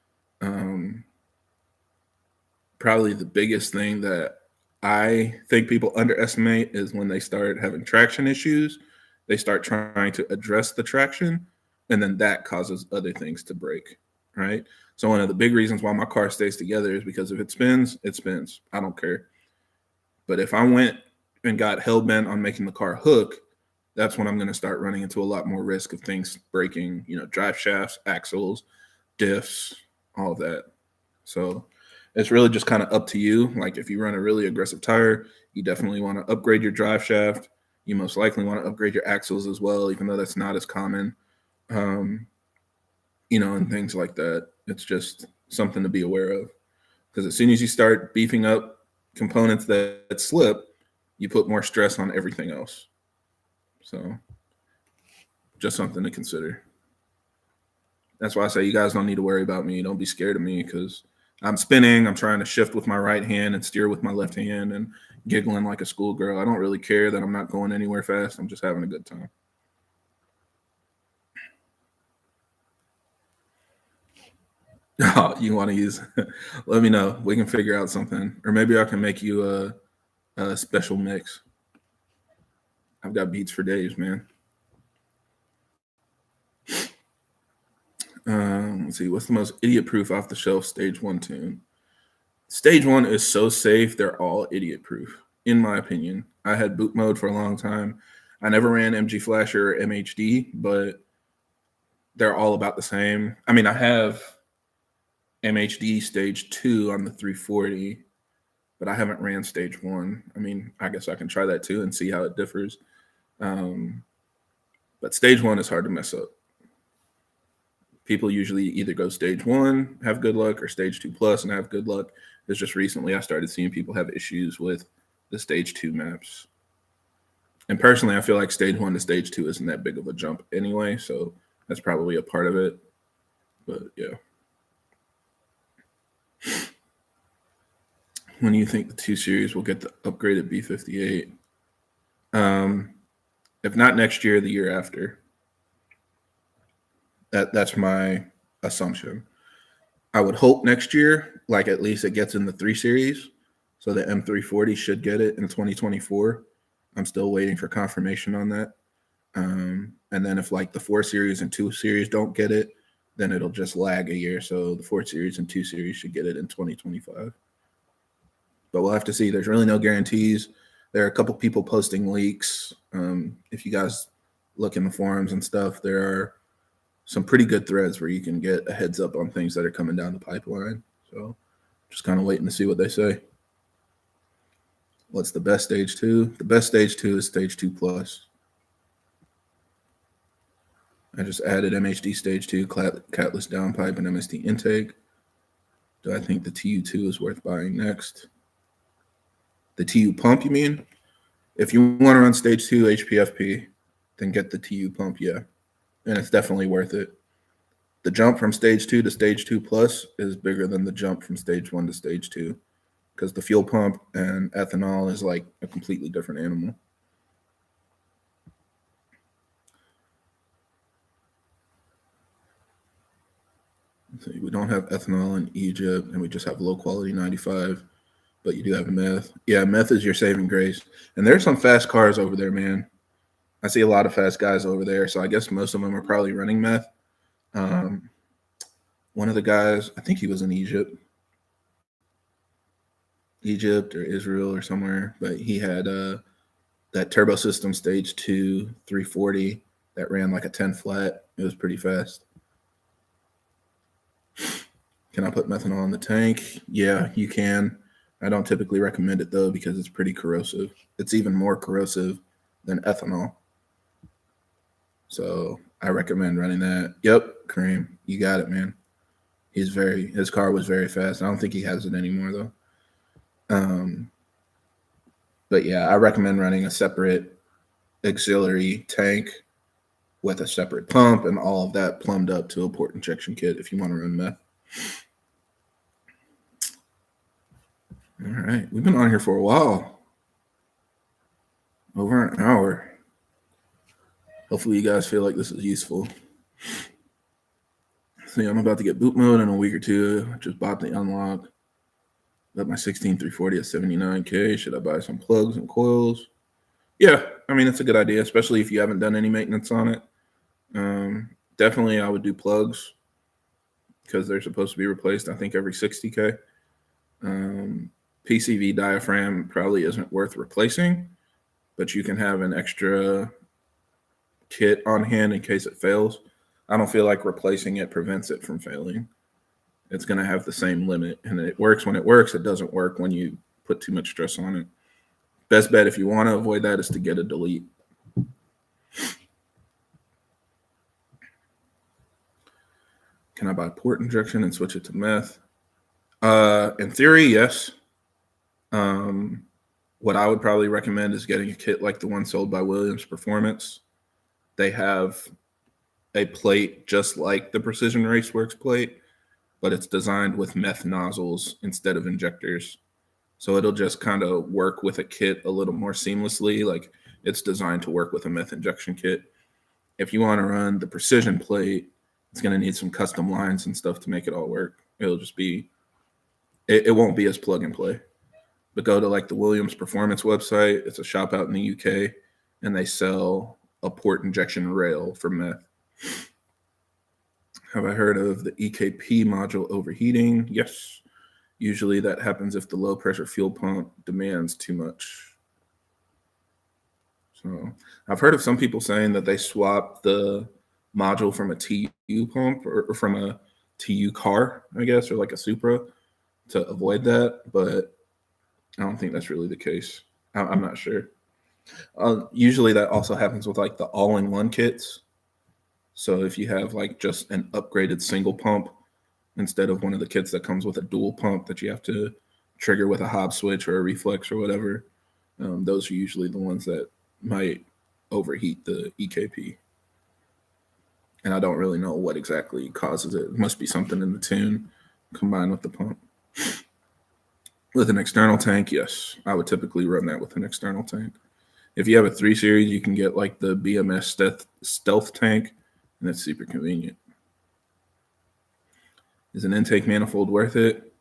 [SPEAKER 1] Probably the biggest thing that I think people underestimate is when they start having traction issues, they start trying to address the traction, and then that causes other things to break, right? So one of the big reasons why my car stays together is because if it spins, it spins. I don't care. But if I went and got hell-bent on making the car hook, that's when I'm going to start running into a lot more risk of things breaking, drive shafts, axles, diffs, all of that. So it's really just kind of up to you. Like if you run a really aggressive tire, you definitely want to upgrade your drive shaft. You most likely want to upgrade your axles as well, even though that's not as common, and things like that. It's just something to be aware of. Because as soon as you start beefing up components that slip, you put more stress on everything else. So just something to consider. That's why I say you guys don't need to worry about me. Don't be scared of me because I'm spinning. I'm trying to shift with my right hand and steer with my left hand and giggling like a schoolgirl. I don't really care that I'm not going anywhere fast. I'm just having a good time. Oh, you want to use? Let me know. We can figure out something, or maybe I can make you a special mix. I've got beats for days, man. Let's see. What's the most idiot-proof off-the-shelf Stage 1 tune? Stage 1 is so safe. They're all idiot-proof, in my opinion. I had boot mode for a long time. I never ran MG Flasher or MHD, but they're all about the same. I mean, I have MHD Stage 2 on the 340, but I haven't ran Stage 1. I mean, I guess I can try that too and see how it differs. But Stage 1 is hard to mess up. People usually either go Stage 1, have good luck, or Stage 2 plus and have good luck. It's just recently I started seeing people have issues with the Stage 2 maps. And personally, I feel like Stage 1 to Stage 2 isn't that big of a jump anyway, so that's probably a part of it. But yeah. When do you think the 2 Series will get the upgraded B58? If not next year, the year after. That's my assumption. I would hope next year, like at least it gets in the 3 Series. So the M340 should get it in 2024. I'm still waiting for confirmation on that. And then if like the 4 Series and 2 Series don't get it, then it'll just lag a year. So the 4 Series and 2 Series should get it in 2025. But we'll have to see. There's really no guarantees. There are a couple people posting leaks. If you guys look in the forums and stuff, there are some pretty good threads where you can get a heads up on things that are coming down the pipeline. So just kind of waiting to see what they say. What's the best Stage 2? The best Stage 2 is Stage 2 plus. I just added MHD Stage 2, catless downpipe, and MSD intake. Do I think the TU2 is worth buying next? The TU pump, you mean? If you want to run stage 2 HPFP, then get the TU pump, yeah. And it's definitely worth it. The jump from stage 2 to stage 2 plus is bigger than the jump from stage 1 to stage 2 because the fuel pump and ethanol is like a completely different animal. So we don't have ethanol in Egypt, and we just have low quality 95, but you do have meth. Yeah, meth is your saving grace. And there's some fast cars over there, man. I see a lot of fast guys over there, so I guess most of them are probably running meth. One of the guys, I think he was in Egypt or Israel or somewhere, but he had that turbo system stage 2 340 that ran like a 10 flat. It was pretty fast. Can I put methanol in the tank? Yeah, you can. I don't typically recommend it though because it's pretty corrosive. It's even more corrosive than ethanol. So I recommend running that. Yep, Kareem, you got it, man. His car was very fast. I don't think he has it anymore though. But yeah, I recommend running a separate auxiliary tank with a separate pump and all of that plumbed up to a port injection kit if you want to run meth. All right, we've been on here for a while, over an hour. Hopefully you guys feel like this is useful. See, I'm about to get boot mode in a week or two. I just bought the unlock. Got my 16340 at 79K. Should I buy some plugs and coils? Yeah, I mean, it's a good idea, especially if you haven't done any maintenance on it. Definitely, I would do plugs because they're supposed to be replaced, I think, every 60K. PCV diaphragm probably isn't worth replacing, but you can have an extra kit on hand in case it fails. I don't feel like replacing it prevents it from failing. It's going to have the same limit, and it works when it works. It doesn't work when you put too much stress on it. Best bet if you want to avoid that is to get a delete. Can I buy port injection and switch it to meth? In theory, yes. What I would probably recommend is getting a kit like the one sold by Williams Performance. They have a plate just like the Precision Raceworks plate, but it's designed with meth nozzles instead of injectors. So it'll just kind of work with a kit a little more seamlessly. Like it's designed to work with a meth injection kit. If you want to run the Precision plate, it's going to need some custom lines and stuff to make it all work. It'll just be, it won't be as plug and play. But go to like the Williams Performance website. It's a shop out in the UK, and they sell a port injection rail for meth. Have I heard of the EKP module overheating? Yes. Usually that happens if the low pressure fuel pump demands too much. So I've heard of some people saying that they swap the module from a TU pump or from a TU car, I guess, or like a Supra to avoid that. But I don't think that's really the case. I'm not sure. Usually that also happens with like the all-in-one kits. So if you have like just an upgraded single pump instead of one of the kits that comes with a dual pump that you have to trigger with a Hobbs switch or a reflex or whatever, those are usually the ones that might overheat the EKP. And I don't really know what exactly causes it. It must be something in the tune combined with the pump. With an external tank, yes, I would typically run that with an external tank. If you have a 3 Series, you can get like the BMS Stealth tank, and it's super convenient. Is an intake manifold worth it?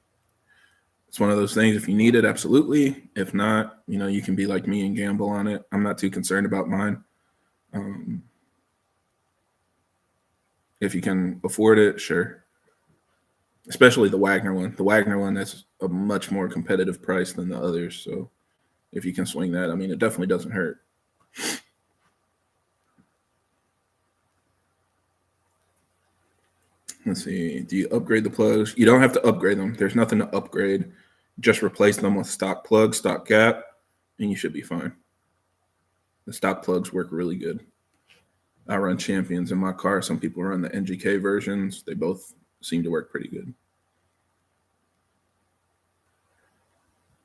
[SPEAKER 1] It's one of those things. If you need it, absolutely. If not, you can be like me and gamble on it. I'm not too concerned about mine. If you can afford it, sure. Especially the Wagner one. The Wagner one, that's a much more competitive price than the others. So if you can swing that, I mean, it definitely doesn't hurt. Let's see. Do you upgrade the plugs? You don't have to upgrade them. There's nothing to upgrade. Just replace them with stock plugs, stock gap, and you should be fine. The stock plugs work really good. I run Champions in my car. Some people run the NGK versions. They both seem to work pretty good.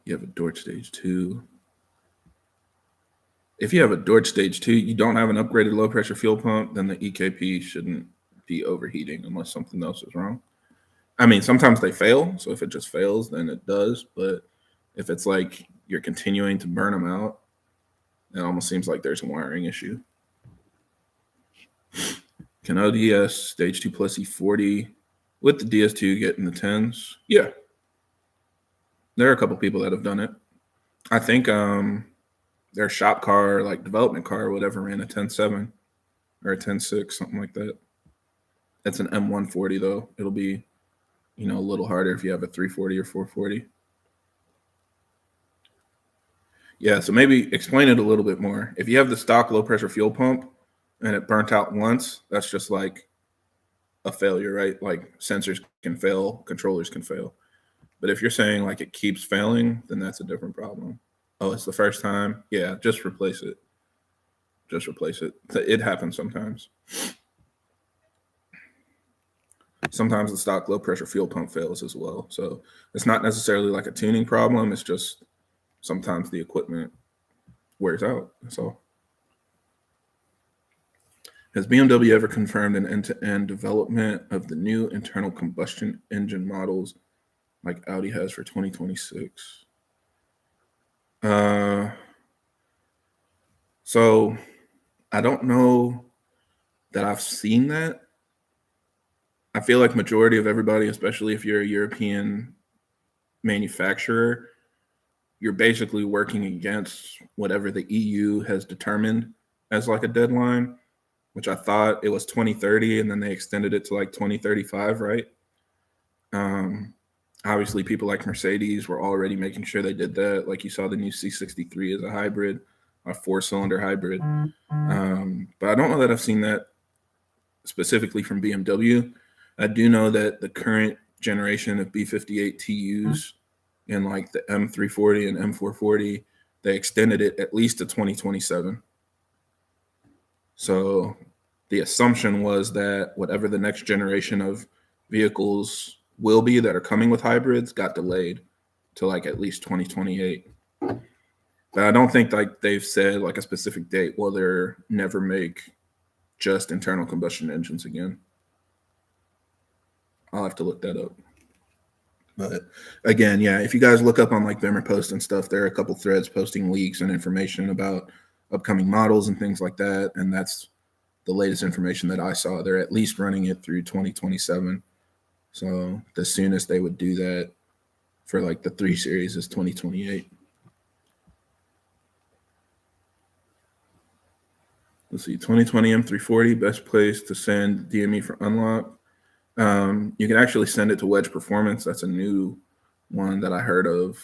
[SPEAKER 1] You have a Dorch Stage 2. If you have a Dodge Stage 2, you don't have an upgraded low pressure fuel pump, then the EKP shouldn't be overheating unless something else is wrong. I mean, sometimes they fail. So if it just fails, then it does. But if it's like you're continuing to burn them out, it almost seems like there's a wiring issue. Can ODS Stage 2 plus E40 with the DS2 get in the 10s? Yeah. There are a couple people that have done it. I think their shop car, like development car or whatever, ran a 10.7 or a 10.6, something like that. That's an M140 though. It'll be, a little harder if you have a 340 or 440. Yeah, so maybe explain it a little bit more. If you have the stock low pressure fuel pump and it burnt out once, that's just like a failure, right? Like sensors can fail, controllers can fail. But if you're saying like it keeps failing, then that's a different problem. Oh, it's the first time? Yeah, just replace it. Just replace it. It happens sometimes. Sometimes the stock low pressure fuel pump fails as well. So it's not necessarily like a tuning problem. It's just sometimes the equipment wears out. That's all. Has BMW ever confirmed an end-to-end development of the new internal combustion engine models like Audi has for 2026? So I don't know that I've seen that. I feel like majority of everybody, especially if you're a European manufacturer, you're basically working against whatever the EU has determined as like a deadline, which I thought it was 2030 and then they extended it to like 2035, right? Obviously people like Mercedes were already making sure they did that. Like you saw the new C63 as a hybrid, a 4-cylinder hybrid. But I don't know that I've seen that specifically from BMW. I do know that the current generation of B58 TUs in like the M340 and M440, they extended it at least to 2027. So the assumption was that whatever the next generation of vehicles will be that are coming with hybrids got delayed to like at least 2028. But I don't think like they've said like a specific date. Will there never make just internal combustion engines again? I'll have to look that up. But again, yeah, if you guys look up on like BimmerPost and stuff, there are a couple threads posting leaks and information about upcoming models and things like that. And that's the latest information that I saw. They're at least running it through 2027. So the soonest they would do that for like the 3 Series is 2028. Let's see, 2020 M340, best place to send DME for unlock. You can actually send it to Wedge Performance. That's a new one that I heard of.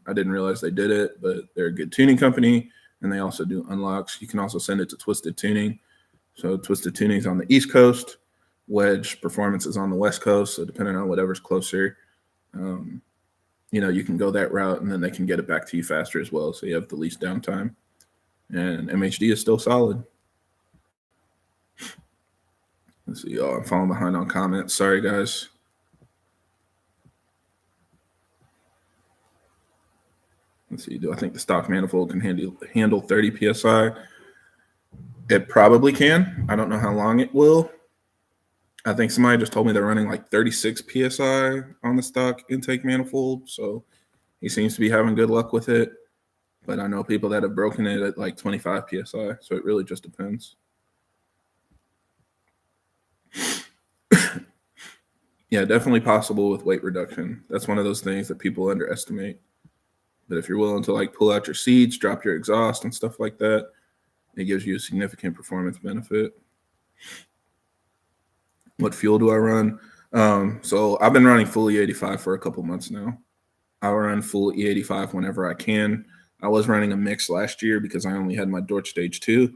[SPEAKER 1] I didn't realize they did it, but they're a good tuning company, and they also do unlocks. You can also send it to Twisted Tuning. So Twisted Tuning is on the East Coast. Wedge Performance is on the West Coast. So depending on whatever's closer, you can go that route, and then they can get it back to you faster as well. So you have the least downtime. And MHD is still solid. Let's see. Oh, I'm falling behind on comments. Sorry, guys. Let's see. Do I think the stock manifold can handle 30 PSI? It probably can. I don't know how long it will. I think somebody just told me they're running like 36 PSI on the stock intake manifold. So he seems to be having good luck with it. But I know people that have broken it at like 25 PSI. So it really just depends. Yeah, definitely possible with weight reduction. That's one of those things that people underestimate. But if you're willing to like pull out your seats, drop your exhaust and stuff like that, it gives you a significant performance benefit. What fuel do I run? So I've been running full E85 for a couple months now. I run full E85 whenever I can. I was running a mix last year because I only had my Dodge Stage 2.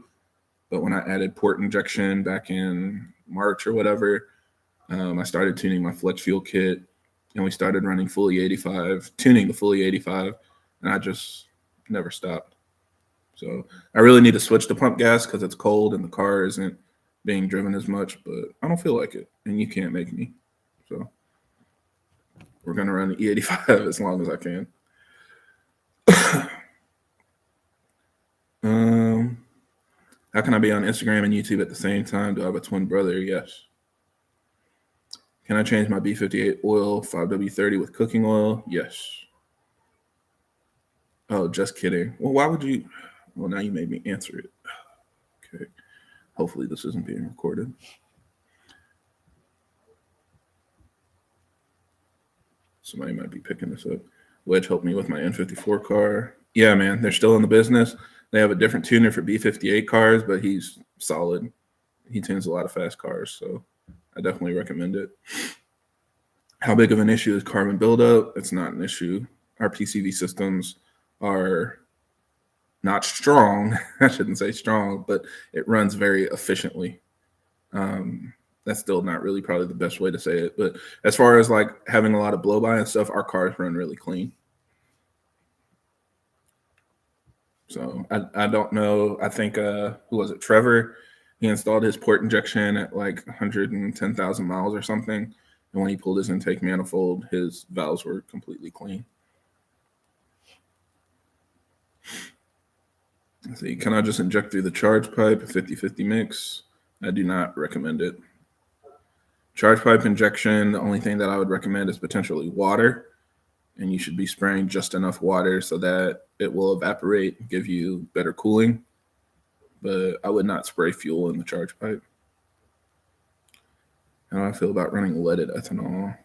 [SPEAKER 1] But when I added port injection back in March or whatever, I started tuning my flex fuel kit, and we started running full E85, tuning the full E85, and I just never stopped. So I really need to switch to pump gas because it's cold and the car isn't being driven as much, but I don't feel like it, and you can't make me. So we're going to run the E85 as long as I can. How can I be on Instagram and YouTube at the same time? Do I have a twin brother? Yes. Can I change my B58 oil 5W30 with cooking oil? Yes. Oh, just kidding. Well, why would you? Well, now you made me answer it. Okay. Hopefully this isn't being recorded. Somebody might be picking this up. Wedge helped me with my N54 car. Yeah, man, they're still in the business. They have a different tuner for B58 cars, but he's solid. He tunes a lot of fast cars, so I definitely recommend it. How big of an issue is carbon buildup? It's not an issue. Our PCV systems are not strong. I shouldn't say strong, but it runs very efficiently. That's still not really probably the best way to say it. But as far as like having a lot of blow by and stuff, our cars run really clean. So I don't know. I think, who was it? Trevor, he installed his port injection at like 110,000 miles or something. And when he pulled his intake manifold, his valves were completely clean. Let's see, can I just inject through the charge pipe, a 50-50 mix? I do not recommend it. Charge pipe injection, the only thing that I would recommend is potentially water. And you should be spraying just enough water so that it will evaporate and give you better cooling. But I would not spray fuel in the charge pipe. How do I feel about running leaded ethanol?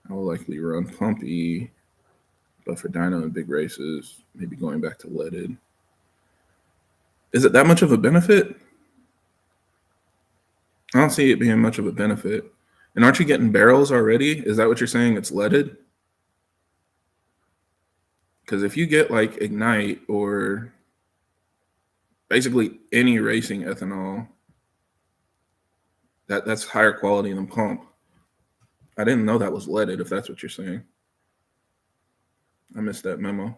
[SPEAKER 1] I will likely run pumpy, but for dyno and big races, maybe going back to leaded. Is it that much of a benefit? I don't see it being much of a benefit. And aren't you getting barrels already? Is that what you're saying? It's leaded? Because if you get like Ignite or basically any racing ethanol, that's higher quality than pump. I didn't know that was leaded, if that's what you're saying. I missed that memo.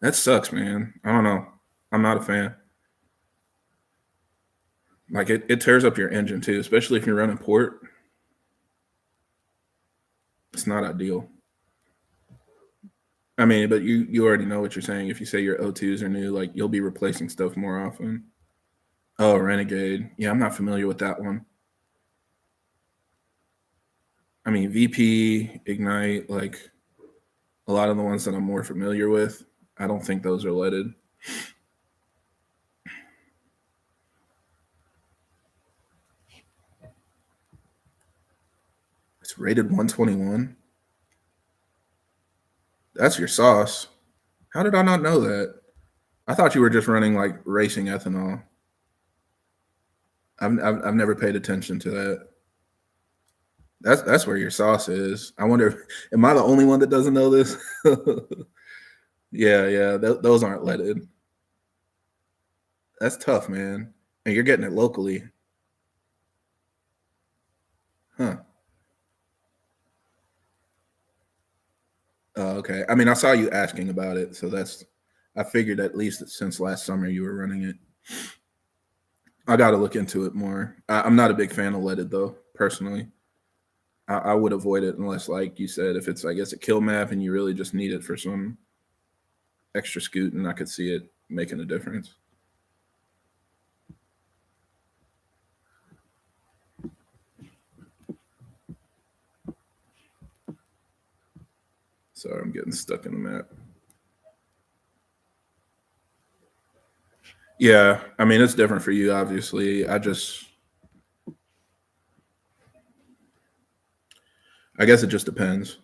[SPEAKER 1] That sucks, man. I don't know. I'm not a fan. Like it tears up your engine too, especially if you're running port. It's not ideal. I mean, but you already know what you're saying. If you say your O2s are new, like you'll be replacing stuff more often. Oh, Renegade. Yeah, I'm not familiar with that one. I mean, VP, Ignite, like a lot of the ones that I'm more familiar with, I don't think those are leaded. It's rated 121. That's your sauce. How did I not know that? I thought you were just running like racing ethanol. I've never paid attention to that. That's where your sauce is. I wonder, am I the only one that doesn't know this? Yeah, those aren't leaded. That's tough, man. And you're getting it locally. Huh. Okay. I mean, I saw you asking about it, so I figured at least since last summer you were running it. I got to look into it more. I'm not a big fan of leaded though, personally. I would avoid it unless, like you said, if it's, I guess, a kill map and you really just need it for some extra scoot, and I could see it making a difference. Sorry, I'm getting stuck in the map. Yeah, I mean, it's different for you, obviously. I guess it just depends.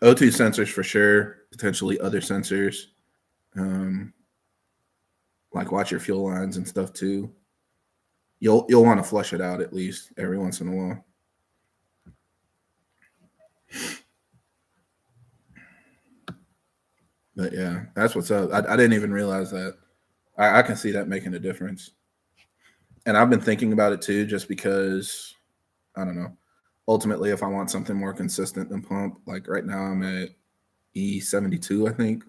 [SPEAKER 1] O2 sensors for sure, potentially other sensors. Like watch your fuel lines and stuff too. You'll want to flush it out at least every once in a while. But yeah, that's what's up. I didn't even realize that. I can see that making a difference. And I've been thinking about it too, just because, I don't know. Ultimately, if I want something more consistent than pump, like right now I'm at E72, I think.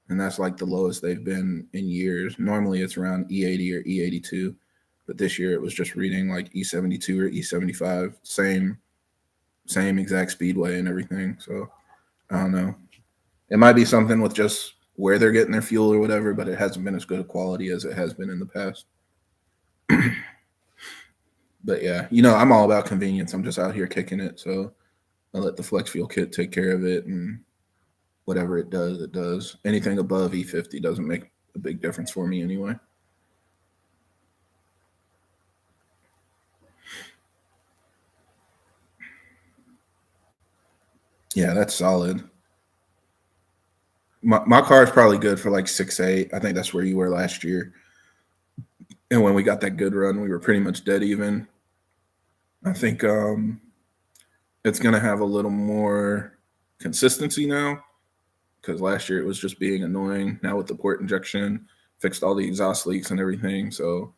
[SPEAKER 1] And that's like the lowest they've been in years. Normally it's around E80 or E82. But this year it was just reading like E72 or E75. Same exact speedway and everything. So I don't know. It might be something with just where they're getting their fuel or whatever, but it hasn't been as good a quality as it has been in the past. But yeah, I'm all about convenience. I'm just out here kicking it. So I let the flex fuel kit take care of it, and whatever it does, it does. Anything above E50 doesn't make a big difference for me anyway. Yeah, that's solid. My car is probably good for like 6.8. I think that's where you were last year. And when we got that good run, we were pretty much dead even. I think it's going to have a little more consistency now, because last year it was just being annoying. Now with the port injection, fixed all the exhaust leaks and everything. So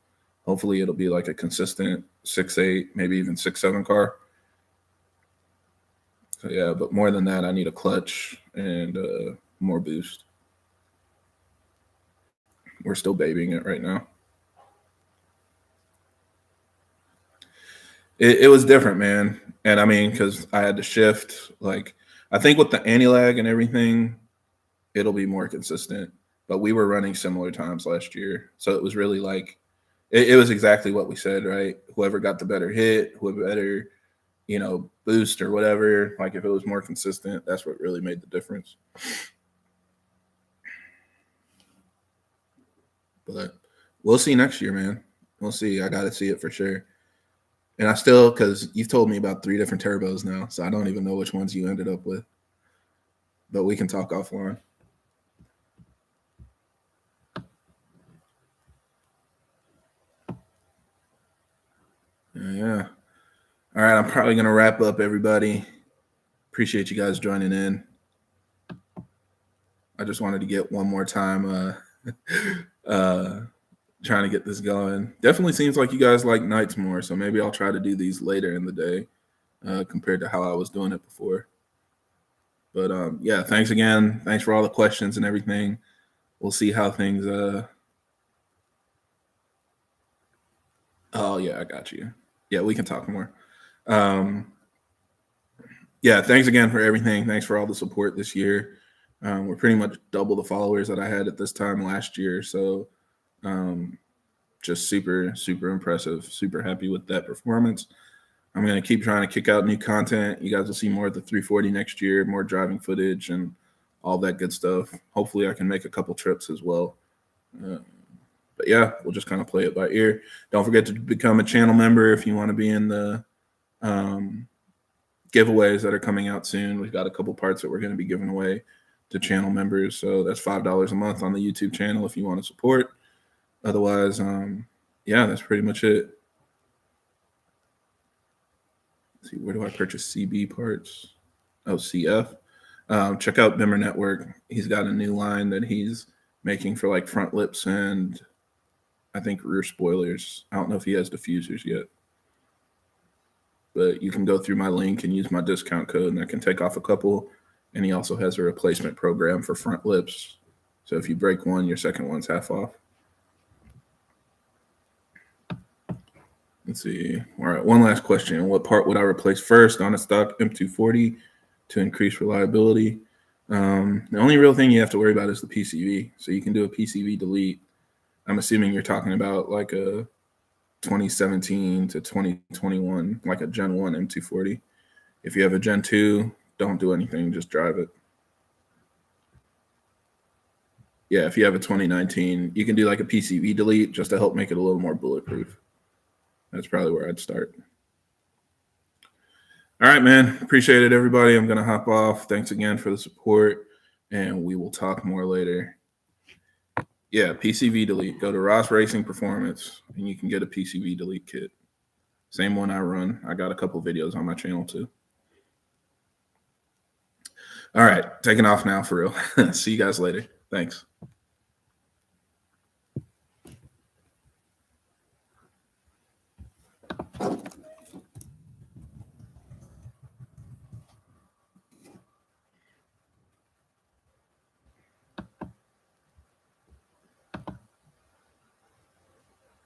[SPEAKER 1] hopefully it'll be like a consistent 6.8, maybe even 6.7 car. So yeah, but more than that, I need a clutch and more boost. We're still babying it right now. It was different, man. And I mean, because I had to shift. Like, I think with the anti-lag and everything, it'll be more consistent. But we were running similar times last year. So it was really like, it was exactly what we said, right? Whoever got the better hit, whoever better, boost or whatever. Like, if it was more consistent, that's what really made the difference. But we'll see next year, man. We'll see. I got to see it for sure. And I still, because you've told me about 3 different turbos now, so I don't even know which ones you ended up with. But we can talk offline. Yeah. All right, I'm probably going to wrap up, everybody. Appreciate you guys joining in. I just wanted to get one more time trying to get this going. Definitely seems like you guys like nights more, so maybe I'll try to do these later in the day compared to how I was doing it before. But yeah, thanks again. Thanks for all the questions and everything. We'll see how things. Oh yeah, I got you. Yeah, we can talk more. Yeah, thanks again for everything. Thanks for all the support this year. We're pretty much double the followers that I had at this time last year. So just super, super impressive. Super happy with that performance. I'm going to keep trying to kick out new content. You guys will see more of the 340 next year, more driving footage and all that good stuff. Hopefully I can make a couple trips as well. But yeah, we'll just kind of play it by ear. Don't forget to become a channel member if you want to be in the giveaways that are coming out soon. We've got a couple parts that we're going to be giving away to channel members. So that's $5 a month on the YouTube channel if you want to support. Otherwise, yeah, that's pretty much it. Let's see, where do I purchase CB parts? Oh, CF. Check out BimmerNetwork. He's got a new line that he's making for like front lips and I think rear spoilers. I don't know if he has diffusers yet. But you can go through my link and use my discount code, and I can take off a couple. And he also has a replacement program for front lips. So if you break one, your second one's half off. Let's see. All right, one last question. What part would I replace first on a stock M240 to increase reliability? The only real thing you have to worry about is the PCV. So you can do a PCV delete. I'm assuming you're talking about like a 2017 to 2021, like a Gen 1 M240. If you have a Gen 2, don't do anything, just drive it. Yeah, if you have a 2019, you can do like a PCV delete just to help make it a little more bulletproof. That's probably where I'd start. All right, man. Appreciate it, everybody. I'm going to hop off. Thanks again for the support, and we will talk more later. Yeah, PCV delete. Go to Ross Racing Performance, and you can get a PCV delete kit. Same one I run. I got a couple videos on my channel, too. All right, taking off now for real. See you guys later. Thanks.